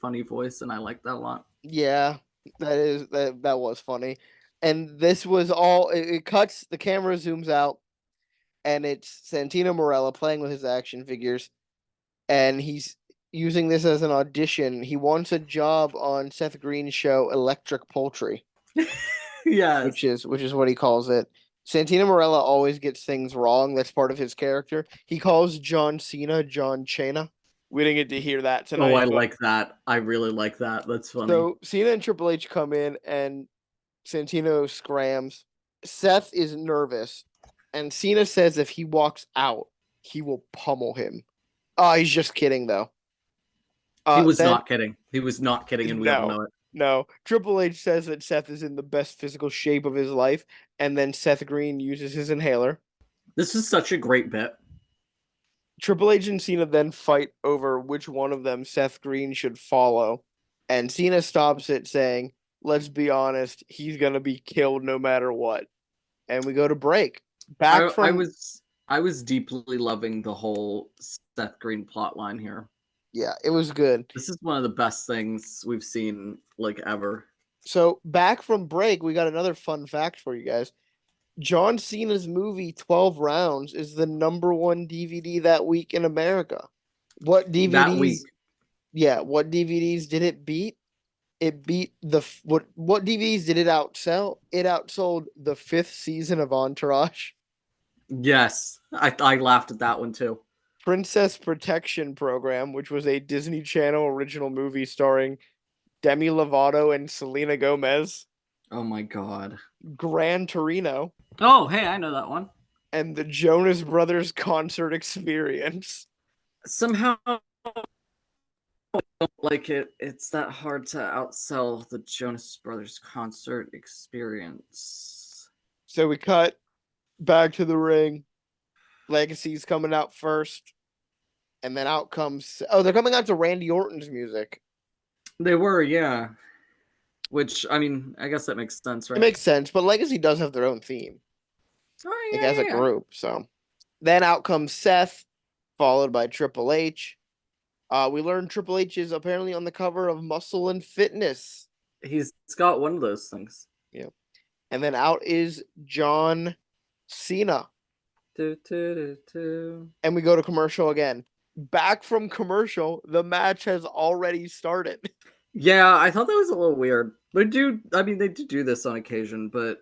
funny voice, and I like that a lot. yeah, that was funny. And this was all it cuts, the camera zooms out, and it's Santino Morella playing with his action figures, and he's using this as an audition. He wants a job on Seth Green's show Electric Poultry, Yes. which is what he calls it. Santino Morella always gets things wrong. That's part of his character. He calls John Cena John Cena. We didn't get to hear that Oh, I tonight, but like that. I really like that. That's funny. so Cena and Triple H come in and Santino scrams. Seth is nervous, and Cena says if he walks out, he will pummel him. Oh, he's just kidding though. He was Then not kidding. He was not kidding, and we all no, know it. no. Triple H says that Seth is in the best physical shape of his life, and then Seth Green uses his inhaler. This is such a great bit. Triple H and Cena then fight over which one of them Seth Green should follow, and Cena stops it saying, let's be honest, he's gonna be killed no matter what. And we go to break. I Back I from was I was deeply loving the whole Seth Green plot line here. yeah, it was good. This is one of the best things we've seen like ever. So back from break, we got another fun fact for you guys. John Cena's movie 12 Rounds is the number one DVD that week in America. What That week. DVDs? Yeah, what DVDs did it beat? It beat what DVDs did it outsell? It outsold the fifth season of Entourage, Yes. I laughed at that one too. Princess Protection Program, which was a Disney Channel original movie starring Demi Lovato and Selena Gomez, Oh my god. Gran Torino, Oh, hey, I know that one. and the Jonas Brothers Concert Experience. Somehow like it's that hard to outsell the Jonas Brothers concert experience. So we cut back to the ring. Legacy's coming out first, and then out comes they're coming out to Randy Orton's music. They were, yeah. Which I mean, I guess that makes sense, It right? makes sense, but Legacy does have their own theme, Oh like yeah, as a yeah, yeah. group. So then out comes Seth, followed by Triple H. We learned Triple H is apparently on the cover of Muscle and Fitness. He's got one of those things. Yeah. And then out is John Cena. Do, do, do, do. And we go to commercial again. Back from commercial, the match has already started. Yeah, I thought that was a little weird. They do. I mean, they do this on occasion, but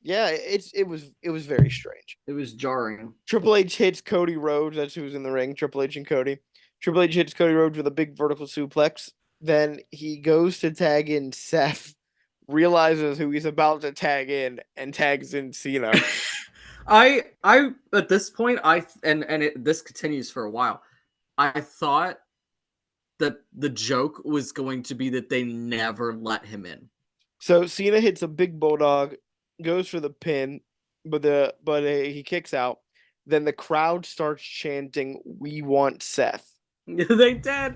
Yeah, it was very strange. it was jarring. Triple H hits Cody Rhodes. That's who's in the ring. Triple H and Cody. Triple H hits Cody Rhodes with a big vertical suplex. Then he goes to tag in Seth, realizes who he's about to tag in, and tags in Cena. I at this point this continues for a while. I thought that the joke was going to be that they never let him in. So Cena hits a big bulldog, goes for the pin, but he kicks out. Then the crowd starts chanting, "We want Seth," They did.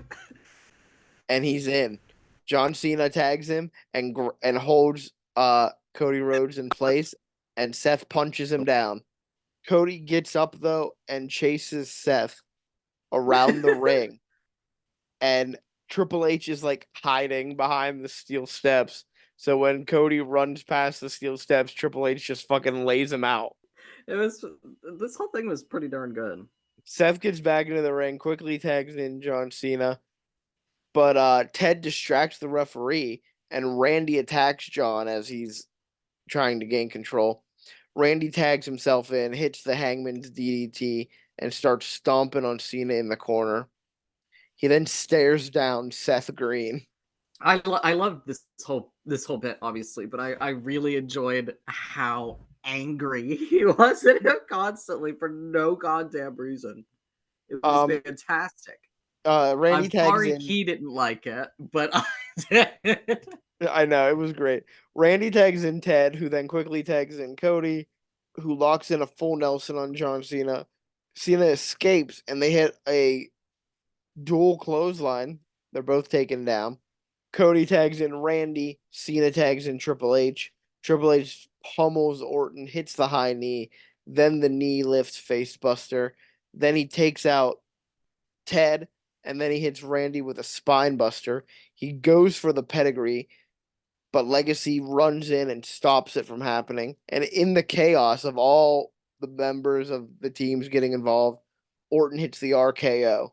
and he's in. John Cena tags him and holds Cody Rhodes in place, and Seth punches him down. Cody gets up though and chases Seth around the ring, and Triple H is like hiding behind the steel steps. So when Cody runs past the steel steps, Triple H just fucking lays him out. It was this whole thing was pretty darn good. Seth gets back into the ring, quickly tags in John Cena, but Ted distracts the referee, and Randy attacks John as he's trying to gain control. Randy tags himself in, hits the Hangman's DDT, and starts stomping on Cena in the corner. He then stares down Seth Green. I love this whole bit obviously, but I really enjoyed how angry he was at him constantly for no goddamn reason. It was fantastic. Randy I'm tags sorry in. he didn't like it, but I did. I know, it was great. Randy tags in Ted, who then quickly tags in Cody, who locks in a full Nelson on John Cena. Cena escapes, and they hit a dual clothesline. They're both taken down. Cody tags in Randy. Cena tags in Triple H. Triple H pummels Orton, hits the high knee. Then the knee lifts facebuster. Then he takes out Ted, and then he hits Randy with a spine buster. He goes for the pedigree, but Legacy runs in and stops it from happening. And in the chaos of all the members of the teams getting involved, Orton hits the RKO,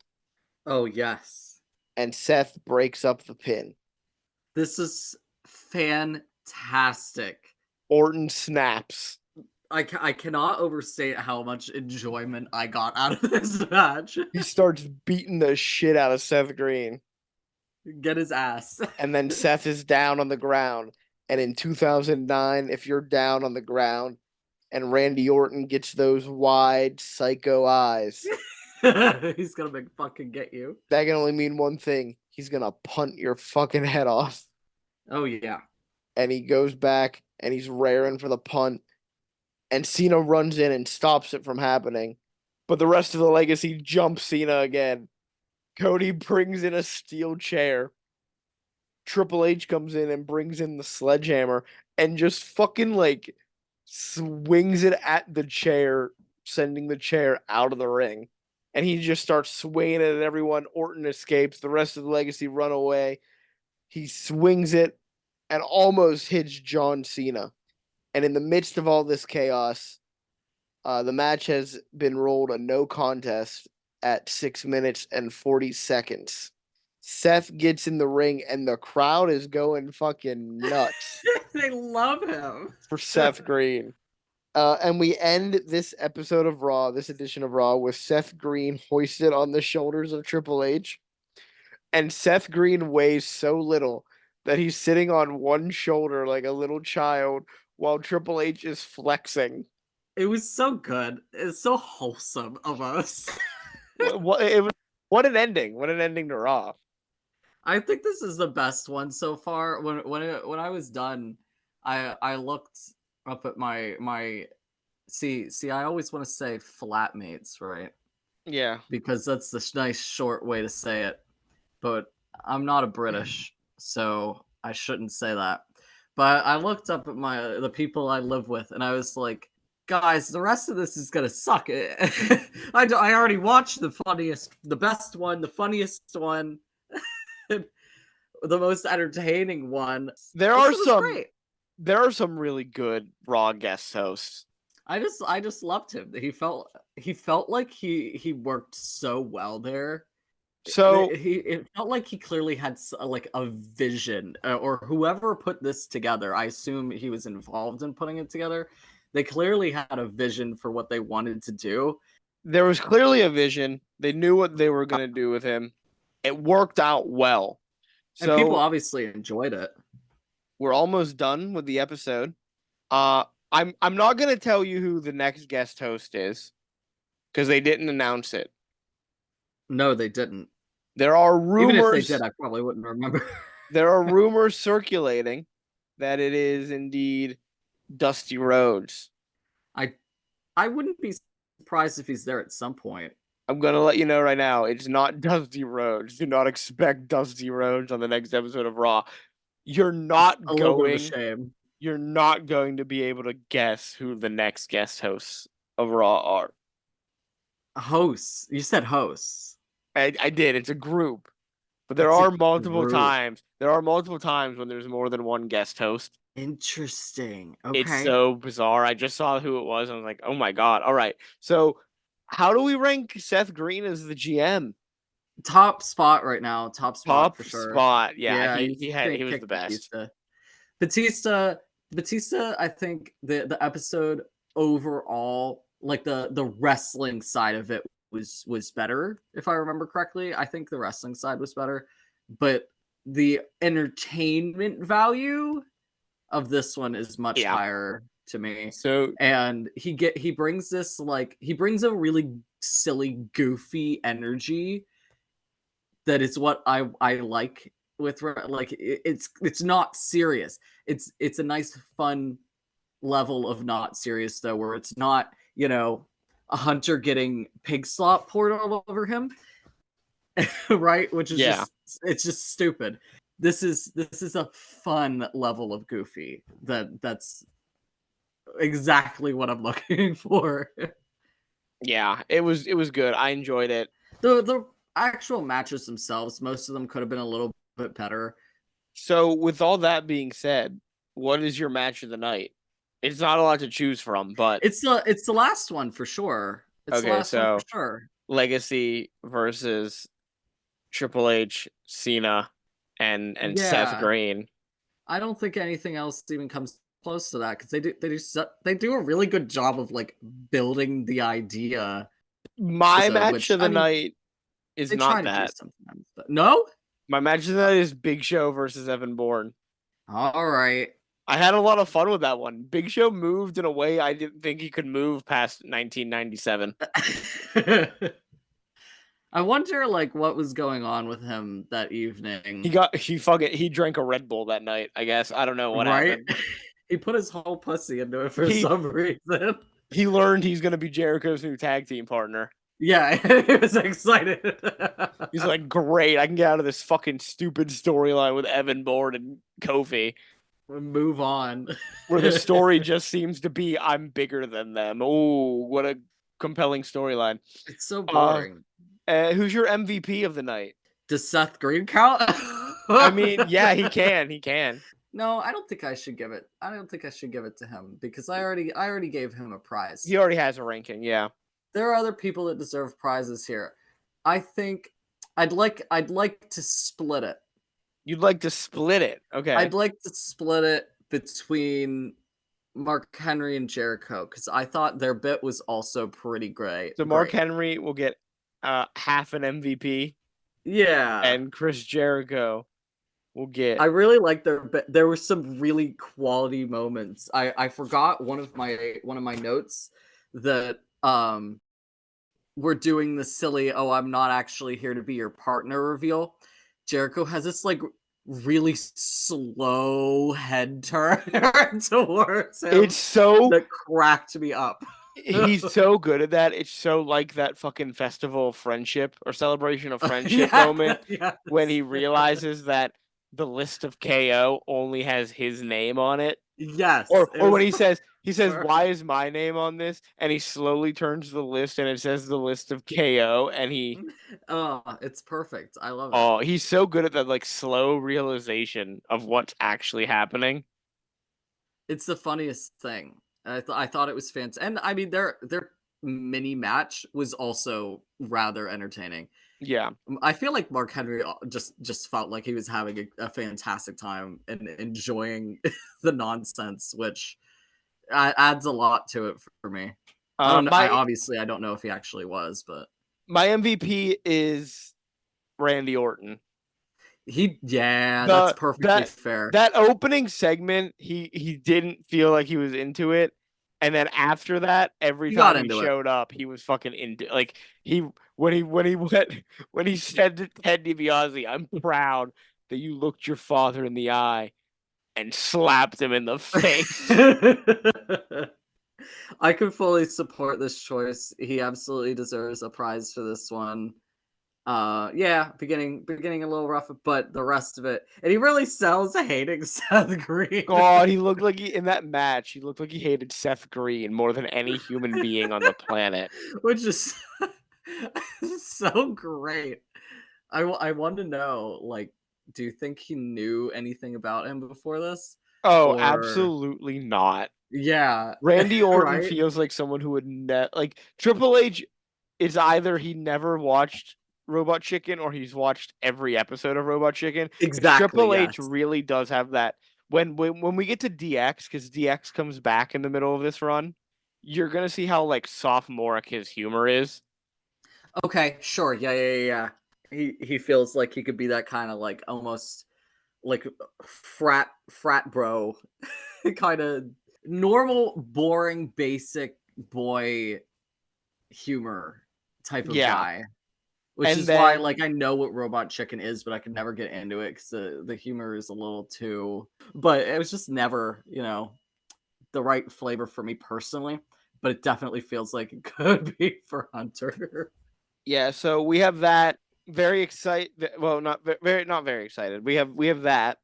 Oh yes. and Seth breaks up the pin. This is fantastic. Orton snaps. I cannot overstate how much enjoyment I got out of this match. He starts beating the shit out of Seth Green. Get his ass. And then Seth is down on the ground. And in 2009, if you're down on the ground and Randy Orton gets those wide psycho eyes, He's gonna fucking get you. that can only mean one thing. He's gonna punt your fucking head off. Oh yeah. And he goes back and he's raring for the punt. And Cena runs in and stops it from happening. But the rest of the Legacy jumps Cena again. Cody brings in a steel chair. Triple H comes in and brings in the sledgehammer and just fucking like swings it at the chair, sending the chair out of the ring. And he just starts swinging it at everyone. Orton escapes. The rest of the Legacy run away. He swings it and almost hits John Cena. And in the midst of all this chaos, the match has been rolled a no contest at 6 minutes and 40 seconds. Seth gets in the ring and the crowd is going fucking nuts They love him. for Seth Green. And we end this episode of Raw, this edition of Raw, with Seth Green hoisted on the shoulders of Triple H. And Seth Green weighs so little that he's sitting on one shoulder like a little child while Triple H is flexing. It was so good. It's so wholesome almost. What an ending! What an ending to Raw. I think this is the best one so far. When I was done, I looked up at my see I always want to say flatmates, right? Yeah. Because that's the nice short way to say it. But I'm not a British, so I shouldn't say that. But I looked up at the people I live with, and I was like, guys, the rest of this is gonna suck. I already watched the best one, the funniest one, the most entertaining one. There are some really good Raw guest hosts. I just loved him. He felt like he worked so well there. So It felt like he clearly had like a vision, or whoever put this together. I assume he was involved in putting it together. They clearly had a vision for what they wanted to do. there was clearly a vision. They knew what they were going to do with him. It worked out well. And people obviously enjoyed it. We're almost done with the episode. I'm not going to tell you who the next guest host is because they didn't announce it. No, they didn't. There are rumors. Even if they did, I probably wouldn't remember. There are rumors circulating that it is indeed Dusty Rhodes. I wouldn't be surprised if he's there at some point. I'm going to let you know right now, it's not Dusty Rhodes. Do not expect Dusty Rhodes on the next episode of Raw. You're not A little bit of a shame. You're not going to be able to guess who the next guest hosts of Raw are. Hosts. You said hosts. I did. It's a group. But there are multiple times. There are multiple times when there's more than one guest host. Interesting. Okay. It's so bizarre. I just saw who it was. And I was like, oh my God. All right. So how do we rank Seth Green as the GM? Top spot right now. Top spot for sure. Yeah, he was the best. Batista, I think the episode overall, like the wrestling side of it was better, if I remember correctly. I think the wrestling side was better, but the entertainment value of this one is much higher to me. So, and he brings this, like, he brings a really silly, goofy energy that is what I like with, like, it's not serious. It's a nice fun level of not serious though, where it's not, a Hunter getting pig slop poured all over him, right? Which is it's just stupid. This is a fun level of goofy that's exactly what I'm looking for. Yeah, it was good. I enjoyed it. The actual matches themselves, most of them could have been a little bit better. So, with all that being said, what is your match of the night? It's not a lot to choose from, but it's the last one for sure. It's the last one for sure. Legacy versus Triple H, Cena, and Seth Green. I don't think anything else even comes close to that, because they do a really good job of, like, building the idea. My match of the night is not that. No? My match of the night is Big Show versus Evan Bourne. All right. I had a lot of fun with that one. Big Show moved in a way I didn't think he could move past 1997. I wonder, like, what was going on with him that evening. He drank a Red Bull that night, I guess. I don't know what happened. He put his whole pussy into it for some reason. He learned he's going to be Jericho's new tag team partner. Yeah, he was excited. He's like, great, I can get out of this fucking stupid storyline with Evan Bourne and Kofi, Move on. where the story just seems to be I'm bigger than them. Oh, what a compelling storyline. It's so Uh, boring. who's your MVP of the night? Does Seth Green count? I mean, yeah, he can. He can. No, I don't think I should give it. I don't think I should give it to him because I already gave him a prize. He already has a ranking. Yeah. There are other people that deserve prizes here. I think I'd like to split it. You'd like to split it. Okay. I'd like to split it between Mark Henry and Jericho because I thought their bit was also pretty great. So Mark Great. Henry will get half an MVP, Yeah. and Chris Jericho will get. I really like their bit. There were some really quality moments. I forgot one of my notes that we're doing the silly, oh, I'm not actually here to be your partner reveal. Jericho has this like really slow head turn towards him It's so. that cracked me up. He's so good at that. It's so like that fucking festival of friendship or celebration of friendship Yeah, moment yes. when he realizes that the list of KO only has his name on it. Yes. Or when he says perfect. why is my name on this, and he slowly turns the list and it says the list of KO, and he Oh, it's perfect. I love it. oh, he's so good at that like slow realization of what's actually happening. It's the funniest thing. I thought it was fantastic, and I mean their mini match was also rather entertaining. Yeah. I feel like Mark Henry just felt like he was having a fantastic time and enjoying the nonsense, which adds a lot to it for me. I don't know. I My obviously I don't know if he actually was, but MVP is Randy Orton. yeah, that's The perfectly fair. that opening segment, he didn't feel like he was into it, and then after that, every He got time he into it. showed up, he was fucking into like he when he went when he said to Ted DiBiase, "I'm proud that you looked your father in the eye and slapped him in the face." I can fully support this choice. He absolutely deserves a prize for this one. Yeah, beginning a little rough, but the rest of it, and he really sells hating Seth Green. God, he looked like he in that match. He looked like he hated Seth Green more than any human being on the planet. Which is so great. I want to know, like, do you think he knew anything about him before this? Oh, Or absolutely not. yeah, Randy Orton right? feels like someone who would like Triple H is either he never watched Robot Chicken or he's watched every episode of Robot Chicken. Because Exactly, Triple H yes. really does have that. When we get to DX, because DX comes back in the middle of this run, you're gonna see how like sophomoric his humor is. Okay, sure. Yeah, yeah, yeah. Yeah. He feels like he could be that kind of like almost like frat bro kind of normal boring basic boy humor type of Yeah. guy, which And is why then like I know what Robot Chicken is, but I can never get into it because the humor is a little too, but it was just never the right flavor for me personally, but it definitely feels like it could be for Hunter. yeah, so we have that very excited well not very excited. We have that.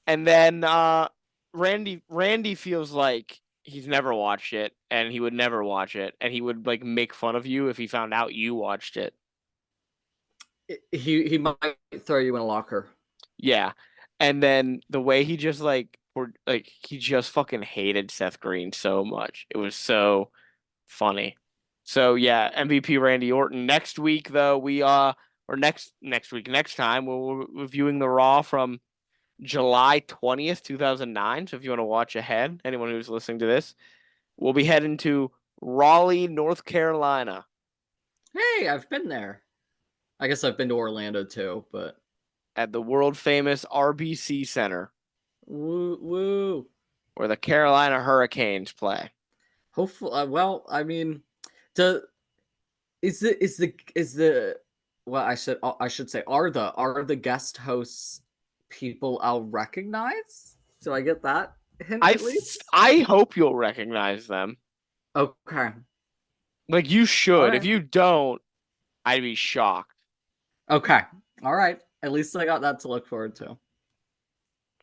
And then Randy feels like he's never watched it and he would never watch it and he would like make fun of you if he found out you watched it. He might throw you in a locker. Yeah. And then the way he just like he just fucking hated Seth Green so much. It was so funny. So yeah, MVP Randy Orton. Next week though, we or next week, next time we're reviewing the Raw from July 20th, 2009. So if you want to watch ahead, anyone who's listening to this, we'll be heading to Raleigh, North Carolina Hey, I've been there. I guess I've been to Orlando too, but at the world famous RBC Center woo woo. where the Carolina Hurricanes play. Hopefully, well, I mean, the is the well, I should say are the guest hosts people I'll recognize? Do I get that hint at least? I hope you'll recognize them. Okay, Like you all should. If right. you don't, I'd be shocked. Okay. All right. At least I got that to look forward to.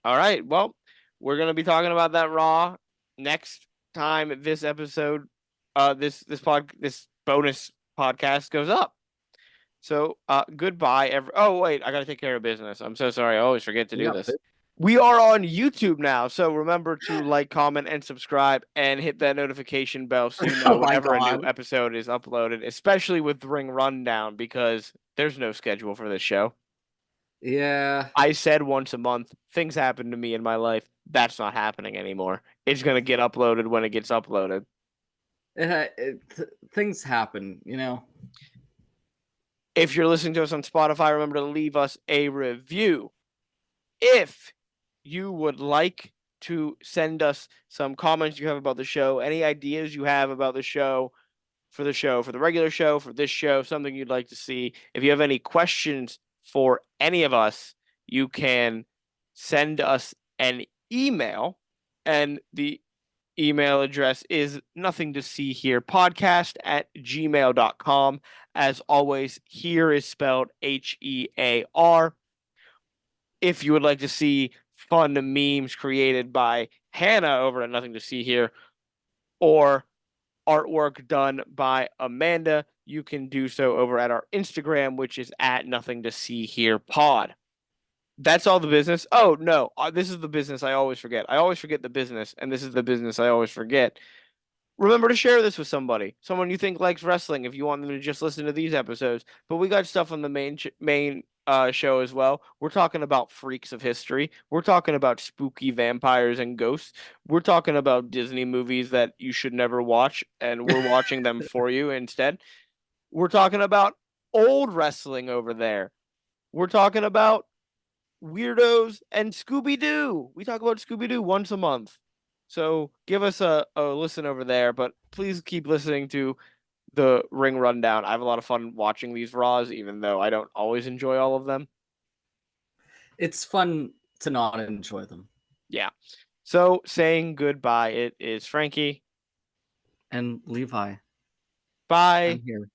All right. Well, we're gonna be talking about that Raw next time this episode, this bonus podcast goes up. So, goodbye. Oh wait, I gotta take care of business. I'm so sorry. I always forget to You do got this. We are on YouTube now, so remember to like, comment, and subscribe, and hit that notification bell so you know Oh my whenever a new god. episode is uploaded. Especially with Ring Rundown because there's no schedule for this show. Yeah. I said once a month. Things happen to me in my life. That's not happening anymore. It's gonna get uploaded when it gets uploaded. Things happen, you know. If you're listening to us on Spotify, remember to leave us a review. If you would like to send us some comments you have about the show, any ideas you have about the show, for the regular show, for this show, something you'd like to see, if you have any questions for any of us, you can send us an email. And the email address is nothing to see here podcast@gmail.com. As always, here is spelled HEAR. If you would like to see fun memes created by Hannah over at Nothing to See Here, or artwork done by Amanda, you can do so over at our Instagram, which is at Nothing to See Here Pod. That's all the business. Oh no, this is the business I always forget. I always forget the business, and this is the business I always forget. Remember to share this with someone you think likes wrestling if you want them to just listen to these episodes. But we got stuff on the main show as well. We're talking about freaks of history. We're talking about spooky vampires and ghosts. We're talking about Disney movies that you should never watch, and we're watching them for you instead. We're talking about old wrestling over there. We're talking about weirdos and Scooby Doo. We talk about Scooby Doo once a month. So give us a listen over there, but please keep listening to the Ring Rundown. I have a lot of fun watching these Raws, even though I don't always enjoy all of them. It's fun to not enjoy them. Yeah. So saying goodbye, it is Frankie. And Levi, I'm Bye. here.